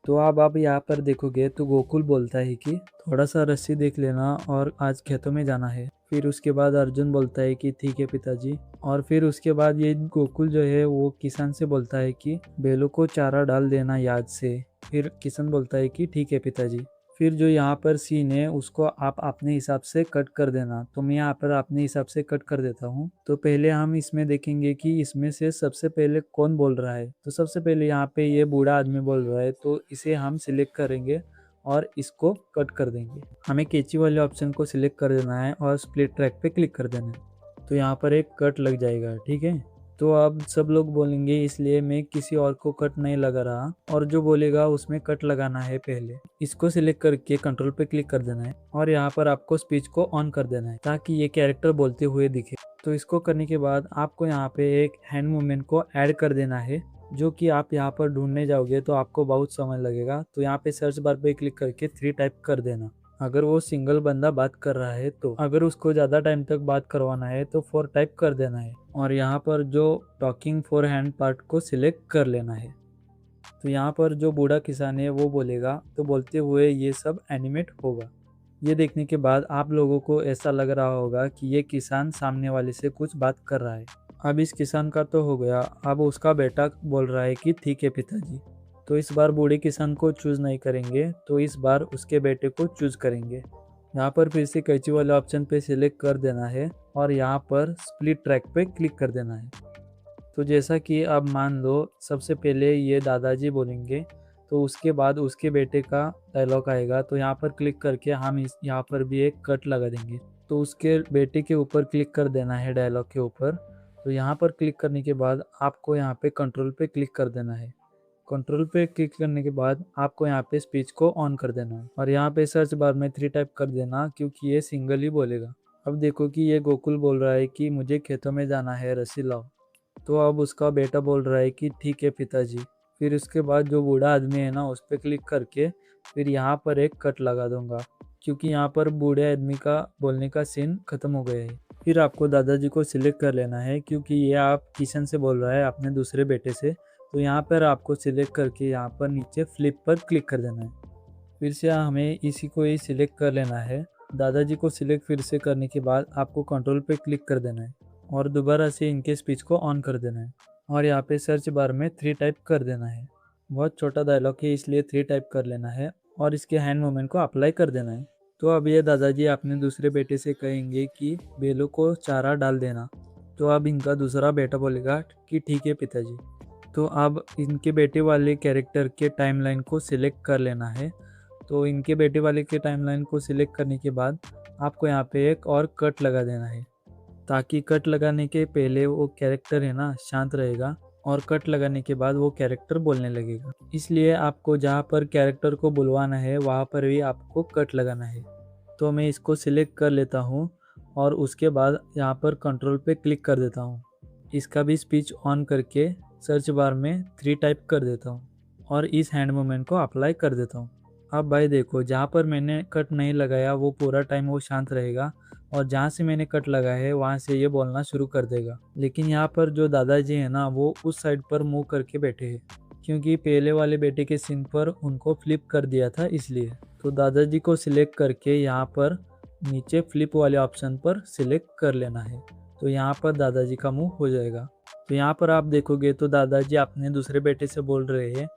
तो अब आप यहाँ पर देखोगे तो गोकुल बोलता है कि थोड़ा सा रस्सी देख लेना और आज खेतों में जाना है। फिर उसके बाद अर्जुन बोलता है कि ठीक है पिताजी। और फिर उसके बाद ये गोकुल जो है वो किसान से बोलता है कि बैलों को चारा डाल देना याद से। फिर किसान बोलता है कि ठीक है पिताजी। फिर जो यहाँ पर सीन है उसको आप अपने हिसाब से कट कर देना। तो मैं यहाँ पर अपने हिसाब से कट कर देता हूँ। तो पहले हम इसमें देखेंगे कि इसमें से सबसे पहले कौन बोल रहा है। तो सबसे पहले यहाँ पे ये बूढ़ा आदमी बोल रहा है, तो इसे हम सिलेक्ट करेंगे और इसको कट कर देंगे। हमें कैंची वाले ऑप्शन को सिलेक्ट कर देना है और स्प्लिट ट्रैक पे क्लिक कर देना है। तो यहाँ पर एक कट लग जाएगा, ठीक है। तो अब सब लोग बोलेंगे, इसलिए मैं किसी और को कट नहीं लगा रहा, और जो बोलेगा उसमें कट लगाना है। पहले इसको सिलेक्ट करके कंट्रोल पे क्लिक कर देना है और यहाँ पर आपको स्पीच को ऑन कर देना है ताकि ये कैरेक्टर बोलते हुए दिखे। तो इसको करने के बाद आपको यहाँ पे एक हैंड मूवमेंट को ऐड कर देना है, जो कि आप यहाँ पर ढूंढने जाओगे तो आपको बहुत समय लगेगा। तो यहाँ पे सर्च बार पे क्लिक करके 3 टाइप कर देना अगर वो सिंगल बंदा बात कर रहा है। तो अगर उसको ज़्यादा टाइम तक बात करवाना है तो 4 टाइप कर देना है और यहाँ पर जो टॉकिंग फॉर हैंड पार्ट को सिलेक्ट कर लेना है। तो यहाँ पर जो बूढ़ा किसान है वो बोलेगा, तो बोलते हुए ये सब एनिमेट होगा। ये देखने के बाद आप लोगों को ऐसा लग रहा होगा कि ये किसान सामने वाले से कुछ बात कर रहा है। अब इस किसान का तो हो गया, अब उसका बेटा बोल रहा है कि ठीक है पिताजी। तो इस बार बूढ़े किसान को चूज़ नहीं करेंगे, तो इस बार उसके बेटे को चूज़ करेंगे। यहाँ पर फिर से कैंची वाले ऑप्शन पे सिलेक्ट कर देना है और यहाँ पर स्प्लिट ट्रैक पे क्लिक कर देना है। तो जैसा कि अब मान लो सबसे पहले ये दादाजी बोलेंगे, तो उसके बाद उसके बेटे का डायलॉग आएगा। तो यहाँ पर क्लिक करके हम यहाँ पर भी एक कट लगा देंगे। तो उसके बेटे के ऊपर क्लिक कर देना है डायलॉग के ऊपर। तो यहाँ पर क्लिक करने के बाद आपको यहाँ पे कंट्रोल पे क्लिक कर देना है। कंट्रोल पे क्लिक करने के बाद आपको यहाँ पे स्पीच को ऑन कर देना है और यहाँ पे सर्च बार में 3 टाइप कर देना, क्योंकि ये सिंगल ही बोलेगा। अब देखो कि ये गोकुल बोल रहा है कि मुझे खेतों में जाना है, रस्सी लाओ। तो अब उसका बेटा बोल रहा है कि ठीक है पिताजी। फिर उसके बाद जो बूढ़ा आदमी है ना, उस पर क्लिक करके फिर यहाँ पर एक कट लगा दूंगा, क्योंकि यहाँ पर बूढ़े आदमी का बोलने का सीन खत्म हो गया है। फिर आपको दादाजी को सिलेक्ट कर लेना है, क्योंकि ये आप किशन से बोल रहा है अपने दूसरे बेटे से। तो यहाँ पर आपको सिलेक्ट करके यहाँ पर नीचे फ्लिप पर क्लिक कर देना है। फिर से हमें इसी को ही सिलेक्ट कर लेना है। दादाजी को सिलेक्ट फिर से करने के बाद आपको कंट्रोल पे क्लिक कर देना है और दोबारा से इनके स्पीच को ऑन कर देना है और यहाँ पे सर्च बार में 3 टाइप कर देना है। बहुत छोटा डायलॉग है, इसलिए 3 टाइप कर लेना है और इसके हैंड मूवमेंट को अप्लाई कर देना है। तो अब ये दादाजी अपने दूसरे बेटे से कहेंगे कि बैलों को चारा डाल देना। तो अब इनका दूसरा बेटा बोलेगा कि ठीक है पिताजी। तो अब इनके बेटे वाले कैरेक्टर के टाइमलाइन को सिलेक्ट कर लेना है। तो इनके बेटे वाले के टाइमलाइन को सिलेक्ट करने के बाद आपको यहाँ पे एक और कट लगा देना है, ताकि कट लगाने के पहले वो कैरेक्टर है ना शांत रहेगा और कट लगाने के बाद वो कैरेक्टर बोलने लगेगा। इसलिए आपको जहाँ पर कैरेक्टर को बुलवाना है वहाँ पर भी आपको कट लगाना है। तो मैं इसको सिलेक्ट कर लेता हूँ और उसके बाद यहाँ पर कंट्रोल पे क्लिक कर देता हूँ। इसका भी स्पीच ऑन करके सर्च बार में 3 टाइप कर देता हूँ और इस हैंड मूवमेंट को अप्लाई कर देता हूँ। अब भाई देखो, जहाँ पर मैंने कट नहीं लगाया वो पूरा टाइम वो शांत रहेगा और जहाँ से मैंने कट लगाया है वहाँ से ये बोलना शुरू कर देगा। लेकिन यहाँ पर जो दादाजी है ना, वो उस साइड पर मुंह करके बैठे हैं, क्योंकि पहले वाले बेटे के सीन पर उनको फ्लिप कर दिया था इसलिए। तो दादाजी को सिलेक्ट करके यहाँ पर नीचे फ्लिप वाले ऑप्शन पर सिलेक्ट कर लेना है। तो यहाँ पर दादाजी का मुंह हो जाएगा। तो यहाँ पर आप देखोगे तो दादाजी अपने दूसरे बेटे से बोल रहे हैं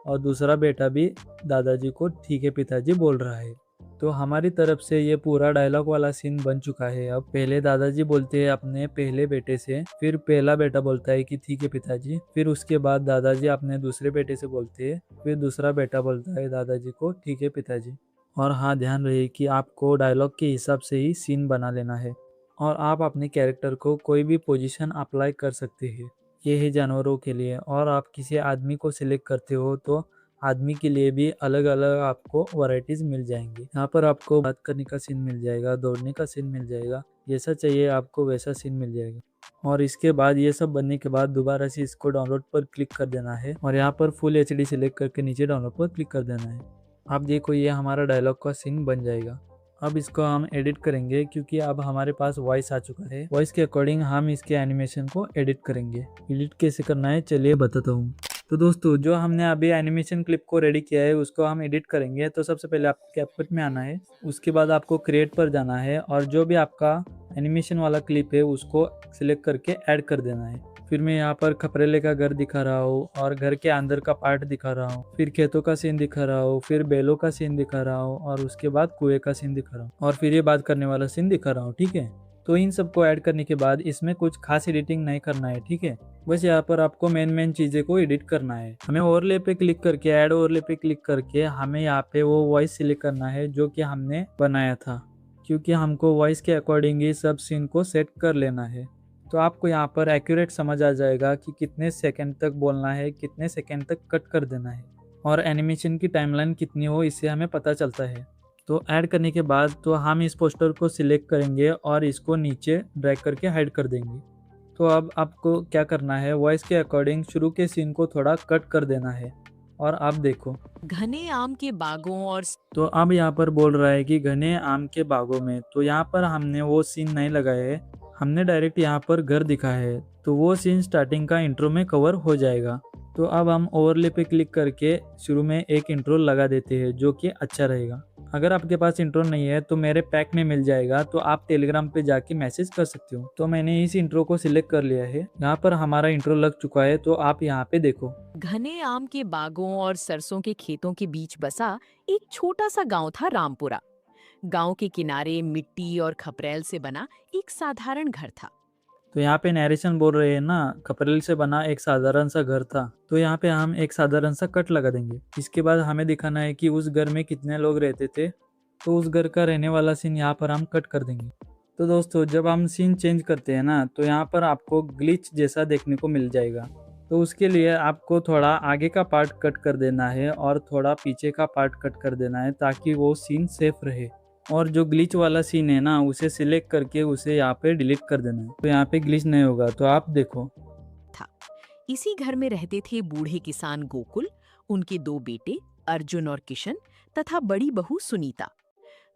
और दूसरा बेटा भी दादाजी को ठीक है पिताजी बोल रहा है। तो हमारी तरफ से ये पूरा डायलॉग वाला सीन बन चुका है। अब पहले दादाजी बोलते हैं अपने पहले बेटे से, फिर पहला बेटा बोलता है कि ठीक है पिताजी, फिर उसके बाद दादाजी अपने दूसरे बेटे से बोलते हैं, फिर दूसरा बेटा बोलता है दादाजी को ठीक है पिताजी। और हाँ, ध्यान रहे कि आपको डायलॉग के हिसाब से ही सीन बना लेना है और आप अपने कैरेक्टर को कोई भी पोजीशन अप्लाई कर सकते हैं। ये है जानवरों के लिए। और आप किसी आदमी को सिलेक्ट करते हो तो आदमी के लिए भी अलग अलग आपको वैरायटीज़ मिल जाएंगी। यहाँ पर आपको बात करने का सीन मिल जाएगा, दौड़ने का सीन मिल जाएगा, जैसा चाहिए आपको वैसा सीन मिल जाएगा। और इसके बाद ये सब बनने के बाद दोबारा से इसको डाउनलोड पर क्लिक कर देना है और यहाँ पर फुल HD सिलेक्ट करके नीचे डाउनलोड पर क्लिक कर देना है। आप देखो ये हमारा डायलॉग का सीन बन जाएगा। अब इसको हम एडिट करेंगे क्योंकि अब हमारे पास वॉइस आ चुका है। वॉइस के अकॉर्डिंग हम इसके एनिमेशन को एडिट करेंगे। एडिट कैसे करना है चलिए बताता हूँ। तो दोस्तों जो हमने अभी एनिमेशन क्लिप को रेडी किया है उसको हम एडिट करेंगे। तो सबसे पहले आपको कैपकट में आना है, उसके बाद आपको क्रिएट पर जाना है और जो भी आपका एनिमेशन वाला क्लिप है उसको सिलेक्ट करके ऐड कर देना है। फिर मैं यहाँ पर खपरेले का घर दिखा रहा हूँ और घर के अंदर का पार्ट दिखा रहा हूँ, फिर खेतों का सीन दिखा रहा हूँ, फिर बैलों का सीन दिखा रहा हूँ और उसके बाद कुएं का सीन दिखा रहा हूँ और फिर ये बात करने वाला सीन दिखा रहा हूँ। ठीक है, तो इन सबको ऐड करने के बाद इसमें कुछ खास एडिटिंग नहीं करना है। ठीक है, बस यहाँ पर आपको मेन चीज़ें को एडिट करना है। हमें ओवरले पे क्लिक करके ऐड ओवरले पे क्लिक करके हमें यहाँ पे वो वॉइस सिलेक्ट करना है जो कि हमने बनाया था, क्योंकि हमको वॉइस के अकॉर्डिंग ही सब सीन को सेट कर लेना है। तो आपको यहाँ पर एक्यूरेट समझ आ जाएगा कि कितने सेकंड तक बोलना है, कितने सेकंड तक कट कर देना है और एनिमेशन की टाइमलाइन कितनी हो इससे हमें पता चलता है। तो ऐड करने के बाद तो हम इस पोस्टर को सिलेक्ट करेंगे और इसको नीचे ड्रैग करके हाइड कर देंगे। तो अब आपको क्या करना है, वॉइस के अकॉर्डिंग शुरू के सीन को थोड़ा कट कर देना है। और आप देखो घने आम के बागों और तो अब यहाँ पर बोल रहा है कि घने आम के बागों में, तो यहाँ पर हमने वो सीन नहीं लगाया है, हमने डायरेक्ट यहाँ पर घर दिखाया है। तो वो सीन स्टार्टिंग का इंट्रो में कवर हो जाएगा। तो अब हम ओवरले पे क्लिक करके शुरू में एक इंट्रो लगा देते हैं जो कि अच्छा रहेगा। अगर आपके पास इंट्रो नहीं है तो मेरे पैक में मिल जाएगा, तो आप टेलीग्राम पे जाके मैसेज कर सकते हो। तो मैंने इस इंट्रो को सिलेक्ट कर लिया है। यहाँ पर हमारा इंट्रो लग चुका है, तो आप यहाँ पे देखो। घने आम के बागों और सरसों के खेतों के बीच बसा एक छोटा सा गांव था रामपुरा। गांव के किनारे मिट्टी और खपरेल से बना एक साधारण घर था। तो यहाँ पे नरेशन बोल रहे हैं ना, खपरेल से बना एक साधारण सा घर था। तो यहाँ पे हम एक साधारण सा कट लगा देंगे। इसके बाद हमें दिखाना है कि उस घर में कितने लोग रहते थे, तो उस घर का रहने वाला सीन यहाँ पर हम कट कर देंगे। तो दोस्तों जब हम सीन चेंज करते हैं ना, तो यहाँ पर आपको ग्लिच जैसा देखने को मिल जाएगा। तो उसके लिए आपको थोड़ा आगे का पार्ट कट कर देना है और थोड़ा पीछे का पार्ट कट कर देना है ताकि वो सीन सेफ रहे। और जो ग्लिच वाला सीन है ना, उसे सिलेक्ट करके उसे यहाँ पे डिलीट कर देना है, तो यहाँ पे ग्लिच नहीं होगा। तो आप देखो था इसी घर में रहते थे बूढ़े किसान गोकुल, उनके 2 बेटे अर्जुन और किशन तथा बड़ी बहू सुनीता।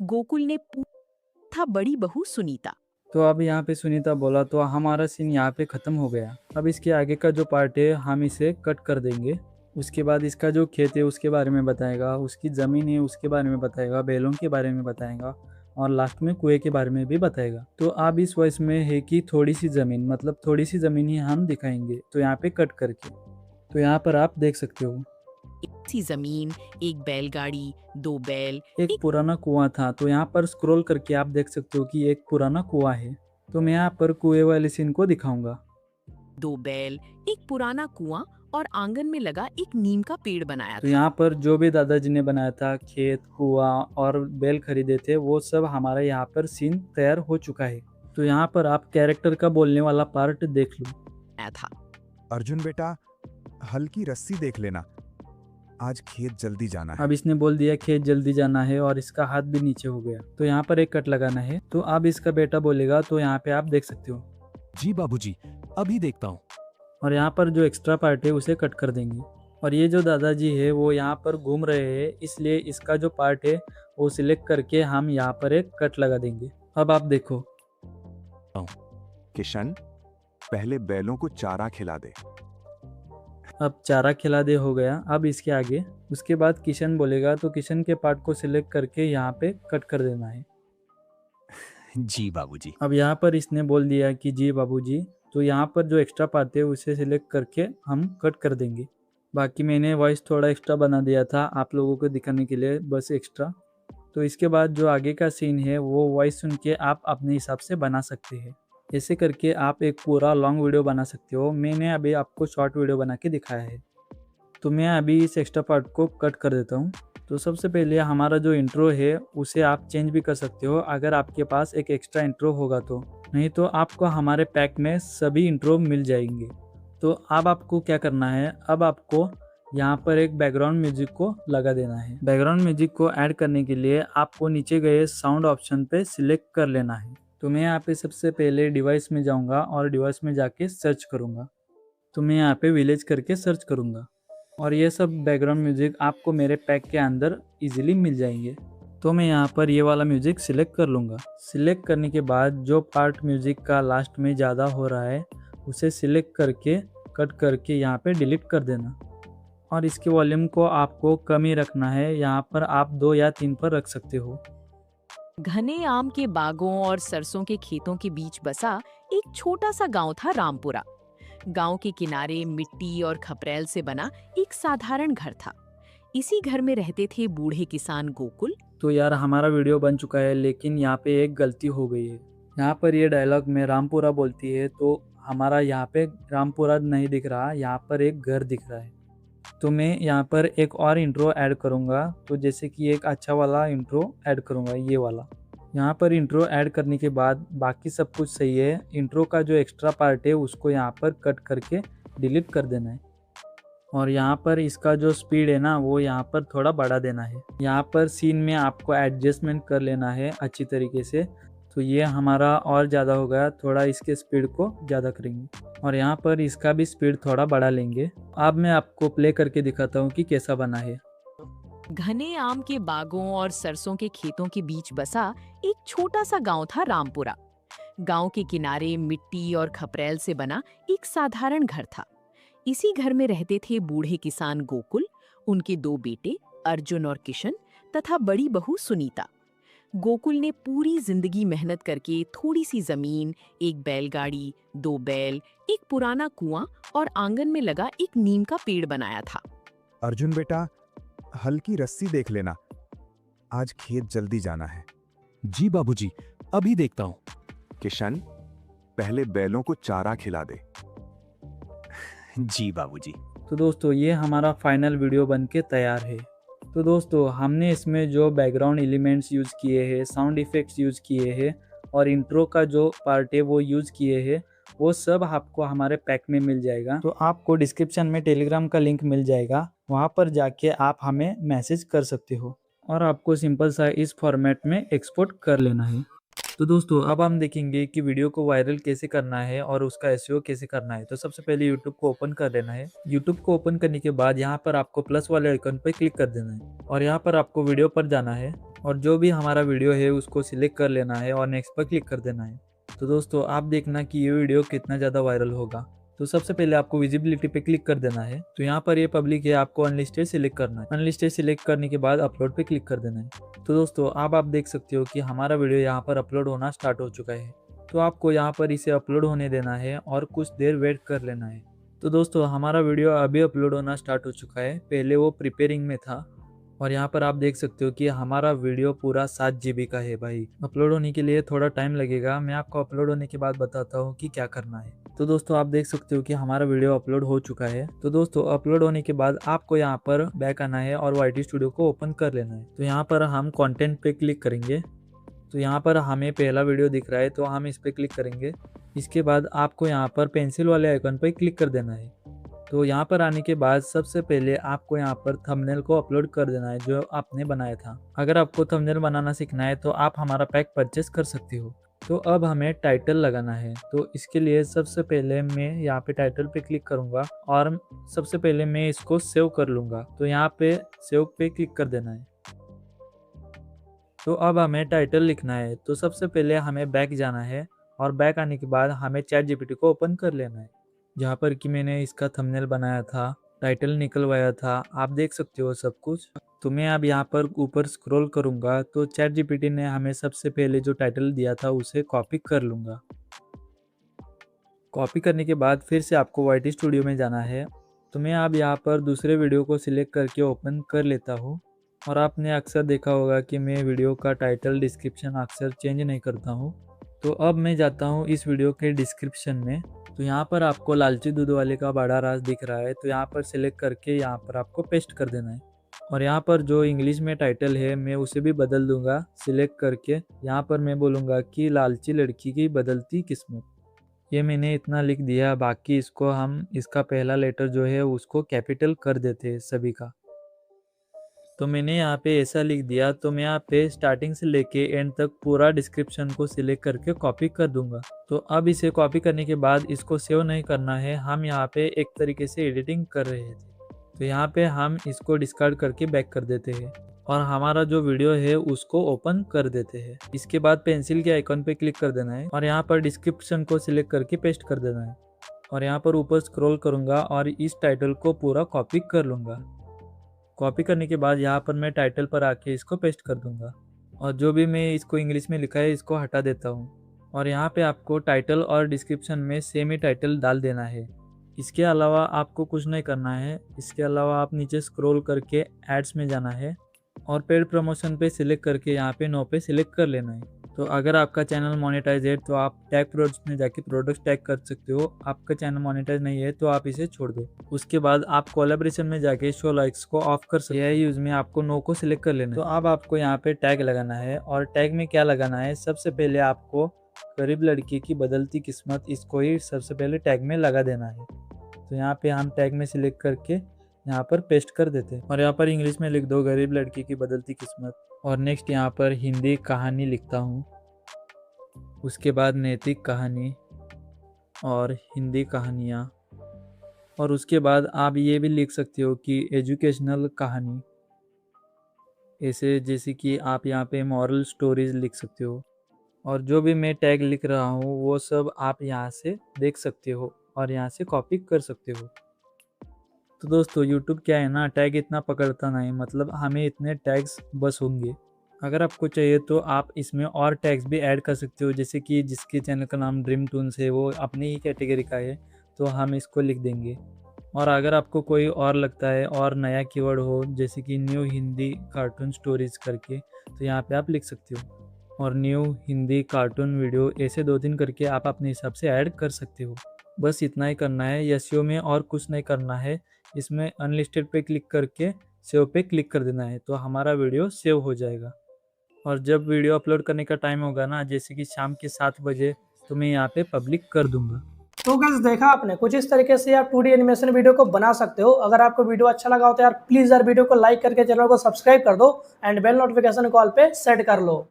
गोकुल ने था बड़ी बहू सुनीता। तो अब यहाँ पे सुनीता बोला, तो हमारा सीन यहाँ पे ख़त्म हो गया। अब इसके आगे का जो पार्ट है हम इसे कट कर देंगे। उसके बाद इसका जो खेत है उसके बारे में बताएगा, उसकी ज़मीन है उसके बारे में बताएगा, बैलों के बारे में बताएगा और लास्ट में कुएं के बारे में भी बताएगा। तो अब इस वॉइस में है कि थोड़ी सी ज़मीन, मतलब थोड़ी सी ज़मीन ही हम दिखाएंगे, तो यहाँ पे कट करके। तो यहाँ पर आप देख सकते हो एक सी जमीन, एक बैलगाड़ी, 2 बैल, एक पुराना कुआं था। तो यहाँ पर स्क्रॉल करके आप देख सकते हो कि एक पुराना कुआं है। तो मैं यहाँ पर कुएं वाले सीन को दिखाऊंगा। 2 बैल, एक पुराना कुआं और आंगन में लगा एक नीम का पेड़ बनाया तो था। यहाँ पर जो भी दादाजी ने बनाया था, खेत, कुआं और बैल खरीदे थे, वो सब हमारा यहाँ पर सीन तैयार हो चुका है। तो यहाँ पर आप कैरेक्टर का बोलने वाला पार्ट देख लो। था अर्जुन बेटा, हल्की रस्सी देख लेना, आज खेत जल्दी जाना है। अब इसने बोल दिया खेत जल्दी जाना है और इसका हाथ भी नीचे हो गया। तो यहाँ पर एक कट लगाना है। तो अब इसका बेटा बोलेगा, तो यहाँ पे आप देख सकते हो। जी बाबूजी, अभी देखता हूँ। और यहाँ पर जो एक्स्ट्रा पार्ट है उसे कट कर देंगे। और ये जो दादाजी है वो यहाँ पर घूम रहे हैं, इसलिए इसका जो पार्ट है वो सिलेक्ट करके हम यहाँ पर एक कट लगा देंगे। अब आप देखो। किशन, पहले बैलों को चारा खिला दे। अब चारा खिला दे हो गया। अब इसके आगे उसके बाद किशन बोलेगा, तो किशन के पार्ट को सिलेक्ट करके यहाँ पे कट कर देना है। जी बाबूजी। अब यहाँ पर इसने बोल दिया कि जी बाबूजी, तो यहाँ पर जो एक्स्ट्रा पार्ट है उसे सिलेक्ट करके हम कट कर देंगे। बाकी मैंने वॉइस थोड़ा एक्स्ट्रा बना दिया था आप लोगों को दिखाने के लिए, बस एक्स्ट्रा। तो इसके बाद जो आगे का सीन है वो वॉइस सुन के आप अपने हिसाब से बना सकते हैं। ऐसे करके आप एक पूरा लॉन्ग वीडियो बना सकते हो। मैंने अभी आपको शॉर्ट वीडियो बना के दिखाया है। तो मैं अभी इस एक्स्ट्रा पार्ट को कट कर देता हूँ। तो सबसे पहले हमारा जो इंट्रो है उसे आप चेंज भी कर सकते हो अगर आपके पास एक एक्स्ट्रा इंट्रो होगा तो, नहीं तो आपको हमारे पैक में सभी इंट्रो मिल जाएंगे। तो अब आपको क्या करना है, अब आपको यहाँ पर एक बैकग्राउंड म्यूजिक को लगा देना है। बैकग्राउंड म्यूजिक को ऐड करने के लिए आपको नीचे गए साउंड ऑप्शन पे सिलेक्ट कर लेना है। तो मैं यहाँ पे सबसे पहले डिवाइस में जाऊँगा और डिवाइस में जाके सर्च करूँगा। तो मैं यहाँ पे विलेज करके सर्च करूँगा और ये सब बैकग्राउंड म्यूजिक आपको मेरे पैक के अंदर इजीली मिल जाएंगे। तो मैं यहाँ पर ये वाला म्यूजिक सिलेक्ट कर लूँगा। सिलेक्ट करने के बाद जो पार्ट म्यूजिक का लास्ट में ज़्यादा हो रहा है उसे सिलेक्ट करके कट करके यहाँ पे डिलीट कर देना और इसके वॉल्यूम को आपको कम ही रखना है। यहाँ पर आप 2 या 3 पर रख सकते हो। घने आम के बागों और सरसों के खेतों के बीच बसा एक छोटा सा गांव था रामपुरा। गांव के किनारे मिट्टी और खपरेल से बना एक साधारण घर था। इसी घर में रहते थे बूढ़े किसान गोकुल। तो यार हमारा वीडियो बन चुका है, लेकिन यहाँ पे एक गलती हो गई है। यहाँ पर ये डायलॉग में रामपुरा बोलती है तो हमारा यहाँ पे रामपुरा नहीं दिख रहा, यहाँ पर एक घर दिख रहा है। तो मैं यहाँ पर एक और इंट्रो ऐड करूँगा। तो जैसे कि एक अच्छा वाला इंट्रो ऐड करूँगा, ये वाला। यहाँ पर इंट्रो ऐड करने के बाद बाकी सब कुछ सही है। इंट्रो का जो एक्स्ट्रा पार्ट है उसको यहाँ पर कट करके डिलीट कर देना है और यहाँ पर इसका जो स्पीड है ना वो यहाँ पर थोड़ा बढ़ा देना है। यहाँ पर सीन में आपको एडजस्टमेंट कर लेना है अच्छी तरीके से। तो ये हमारा और ज़्यादा हो गया, थोड़ा इसके स्पीड को ज़्यादा करेंगे और यहाँ पर इसका भी स्पीड थोड़ा बढ़ा लेंगे। अब मैं आपको प्ले करके दिखाता हूँ कि कैसा बना है। घने आम के बागों और सरसों के खेतों के बीच बसा एक छोटा सा गांव था रामपुरा। गांव के किनारे मिट्टी और खपरेल से बना एक साधारण घर था। इसी घर में रहते थे बूढ़े किसान गोकुल, उनके 2 बेटे अर्जुन और किशन तथा बड़ी बहू सुनीता। गोकुल ने पूरी जिंदगी मेहनत करके थोड़ी सी जमीन, एक बैलगाड़ी, 2 बैल, एक पुराना कुआं और आंगन में लगा एक नीम का पेड़ बनाया था। अर्जुन बेटा, हल्की रस्सी देख लेना, आज खेत जल्दी जाना है। जी बाबूजी, अभी देखता हूँ। किशन, पहले बैलों को चारा खिला दे। जी बाबूजी। तो दोस्तों ये हमारा फाइनल वीडियो बन के तैयार है। तो दोस्तों हमने इसमें जो बैकग्राउंड एलिमेंट्स यूज़ किए हैं, साउंड इफ़ेक्ट्स यूज़ किए हैं और इंट्रो का जो पार्ट है वो यूज़ किए हैं, वो सब आपको हमारे पैक में मिल जाएगा। तो आपको डिस्क्रिप्शन में टेलीग्राम का लिंक मिल जाएगा, वहाँ पर जाके आप हमें मैसेज कर सकते हो और आपको सिंपल सा इस फॉर्मेट में एक्सपोर्ट कर लेना है। तो दोस्तों अब हम देखेंगे कि वीडियो को वायरल कैसे करना है और उसका एसईओ कैसे करना है। तो सबसे पहले यूट्यूब को ओपन कर लेना है। यूट्यूब को ओपन करने के बाद यहाँ पर आपको प्लस वाले आइकन पर क्लिक कर देना है और यहाँ पर आपको वीडियो पर जाना है और जो भी हमारा वीडियो है उसको सिलेक्ट कर लेना है और नेक्स्ट पर क्लिक कर देना है। तो दोस्तों आप देखना कि ये वीडियो कितना ज़्यादा वायरल होगा। तो सबसे पहले आपको विजिबिलिटी पे क्लिक कर देना है। तो यहाँ पर ये पब्लिक है, आपको अनलिस्टेड सिलेक्ट करना है। अनलिस्टेड सिलेक्ट करने के बाद अपलोड पे क्लिक कर देना है। तो दोस्तों अब आप देख सकते हो कि हमारा वीडियो यहाँ पर अपलोड होना स्टार्ट हो चुका है। तो आपको यहाँ पर इसे अपलोड होने देना है और कुछ देर वेट कर लेना है। तो दोस्तों हमारा वीडियो अभी अपलोड होना स्टार्ट हो चुका है, पहले वो प्रिपेयरिंग में था और यहाँ पर आप देख सकते हो कि हमारा वीडियो पूरा 7 GB का है भाई। अपलोड होने के लिए थोड़ा टाइम लगेगा, मैं आपको अपलोड होने के बाद बताता हूँ कि क्या करना है। तो दोस्तों आप देख सकते हो कि हमारा वीडियो अपलोड हो चुका है। तो दोस्तों अपलोड होने के बाद आपको यहाँ पर बैक आना है और YT स्टूडियो को ओपन कर लेना है। तो यहाँ पर हम कंटेंट पे क्लिक करेंगे। तो यहाँ पर हमें पहला वीडियो दिख रहा है तो हम इस पर क्लिक करेंगे। इसके बाद आपको यहाँ पर पेंसिल वाले आइकन पर क्लिक कर देना है। तो यहाँ पर आने के बाद सबसे पहले आपको यहाँ पर थंबनेल को अपलोड कर देना है जो आपने बनाया था। अगर आपको थंबनेल बनाना सीखना है तो आप हमारा पैक परचेस कर सकते हो। तो अब हमें टाइटल लगाना है। तो इसके लिए सबसे पहले मैं यहाँ पे टाइटल पे क्लिक करूँगा और सबसे पहले मैं इसको सेव कर लूँगा। तो यहाँ पे सेव पे क्लिक कर देना है। तो अब हमें टाइटल लिखना है। तो सबसे पहले हमें बैक जाना है और बैक आने के बाद हमें ChatGPT को ओपन कर लेना है, जहाँ पर कि मैंने इसका थंबनेल बनाया था, टाइटल निकलवाया था, आप देख सकते हो सब कुछ। तो मैं अब यहाँ पर ऊपर स्क्रॉल करूँगा तो ChatGPT ने हमें सबसे पहले जो टाइटल दिया था उसे कॉपी कर लूँगा। कॉपी करने के बाद फिर से आपको YT स्टूडियो में जाना है। तो मैं अब यहाँ पर दूसरे वीडियो को सिलेक्ट करके ओपन कर लेता हूँ और आपने अक्सर देखा होगा कि मैं वीडियो का टाइटल डिस्क्रिप्शन अक्सर चेंज नहीं करता हूँ। तो अब मैं जाता हूँ इस वीडियो के डिस्क्रिप्शन में। तो यहाँ पर आपको लालची दूध वाले का बड़ा राज दिख रहा है, तो यहाँ पर सिलेक्ट करके यहाँ पर आपको पेस्ट कर देना है और यहाँ पर जो इंग्लिश में टाइटल है मैं उसे भी बदल दूंगा सिलेक्ट करके। यहाँ पर मैं बोलूँगा कि लालची लड़की की बदलती किस्मत। ये मैंने इतना लिख दिया, बाकी इसको हम इसका पहला लेटर जो है उसको कैपिटल कर देते हैं सभी का। तो मैंने यहाँ पे ऐसा लिख दिया। तो मैं यहाँ पे स्टार्टिंग से लेके एंड तक पूरा डिस्क्रिप्शन को सिलेक्ट करके कॉपी कर दूंगा। तो अब इसे कॉपी करने के बाद इसको सेव नहीं करना है, हम यहाँ पे एक तरीके से एडिटिंग कर रहे थे। तो यहाँ पे हम इसको डिस्कार्ड करके बैक कर देते हैं और हमारा जो वीडियो है उसको ओपन कर देते हैं। इसके बाद पेंसिल के आइकन पे क्लिक कर देना है और यहाँ पर डिस्क्रिप्शन को सिलेक्ट करके पेस्ट कर देना है और यहाँ पर ऊपर स्क्रॉल करूँगा और इस टाइटल को पूरा कॉपी कर लूँगा। कॉपी करने के बाद यहाँ पर मैं टाइटल पर आके इसको पेस्ट कर दूँगा और जो भी मैं इसको इंग्लिश में लिखा है इसको हटा देता हूँ। और यहाँ पे आपको टाइटल और डिस्क्रिप्शन में सेम ही टाइटल डाल देना है। इसके अलावा आपको कुछ नहीं करना है। इसके अलावा आप नीचे स्क्रॉल करके एड्स में जाना है और पेड प्रमोशन पे सिलेक्ट करके यहाँ पे नो पे सिलेक्ट कर लेना है। तो अगर आपका चैनल मोनेटाइज है तो आप टैग प्रोडक्ट्स में जाके प्रोडक्ट्स टैग कर सकते हो। आपका चैनल मोनेटाइज नहीं है तो आप इसे छोड़ दो। उसके बाद आप कोलैबोरेशन में जाके शो लाइक्स को ऑफ कर सकते हो। यह यूज में आपको नो को सिलेक्ट कर लेना है। तो अब आपको यहाँ पे टैग लगाना है और टैग में क्या लगाना है, सबसे पहले आपको गरीब लड़की की बदलती किस्मत, इसको ही सबसे पहले टैग में लगा देना है। तो यहाँ पे हम टैग में सिलेक्ट करके यहाँ पर पेस्ट कर देते हैं और यहाँ पर इंग्लिश में लिख दो गरीब लड़की की बदलती किस्मत और नेक्स्ट यहाँ पर हिंदी कहानी लिखता हूँ। उसके बाद नैतिक कहानी और हिंदी कहानियाँ और उसके बाद आप ये भी लिख सकते हो कि एजुकेशनल कहानी, ऐसे जैसे कि आप यहाँ पे मॉरल स्टोरीज लिख सकते हो। और जो भी मैं टैग लिख रहा हूँ वो सब आप यहाँ से देख सकते हो और यहाँ से कॉपी कर सकते हो। तो दोस्तों YouTube क्या है ना, टैग इतना पकड़ता नहीं, मतलब हमें इतने टैग्स बस होंगे। अगर आपको चाहिए तो आप इसमें और टैग्स भी ऐड कर सकते हो, जैसे कि जिसके चैनल का नाम ड्रीम टून्स है वो अपनी ही कैटेगरी का है तो हम इसको लिख देंगे। और अगर आपको कोई और लगता है और नया कीवर्ड हो जैसे कि न्यू हिंदी कार्टून स्टोरीज करके, तो यहाँ पे आप लिख सकते हो। और न्यू हिंदी कार्टून वीडियो ऐसे 2-3 करके आप अपने हिसाब से ऐड कर सकते हो। बस इतना ही करना है एसईओ में, और कुछ नहीं करना है। इसमें अनलिस्टेड पे क्लिक करके सेव पे क्लिक कर देना है तो हमारा वीडियो सेव हो जाएगा। और जब वीडियो अपलोड करने का टाइम होगा ना, जैसे कि शाम के 7 बजे, तो मैं यहाँ पे पब्लिक कर दूंगा। तो गाइस देखा आपने, कुछ इस तरीके से आप 2D एनिमेशन वीडियो को बना सकते हो। अगर आपको वीडियो अच्छा लगा हो तो यार प्लीज यार वीडियो को लाइक करके चैनल को सब्सक्राइब कर दो एंड बेल नोटिफिकेशन कॉल पे सेट कर लो।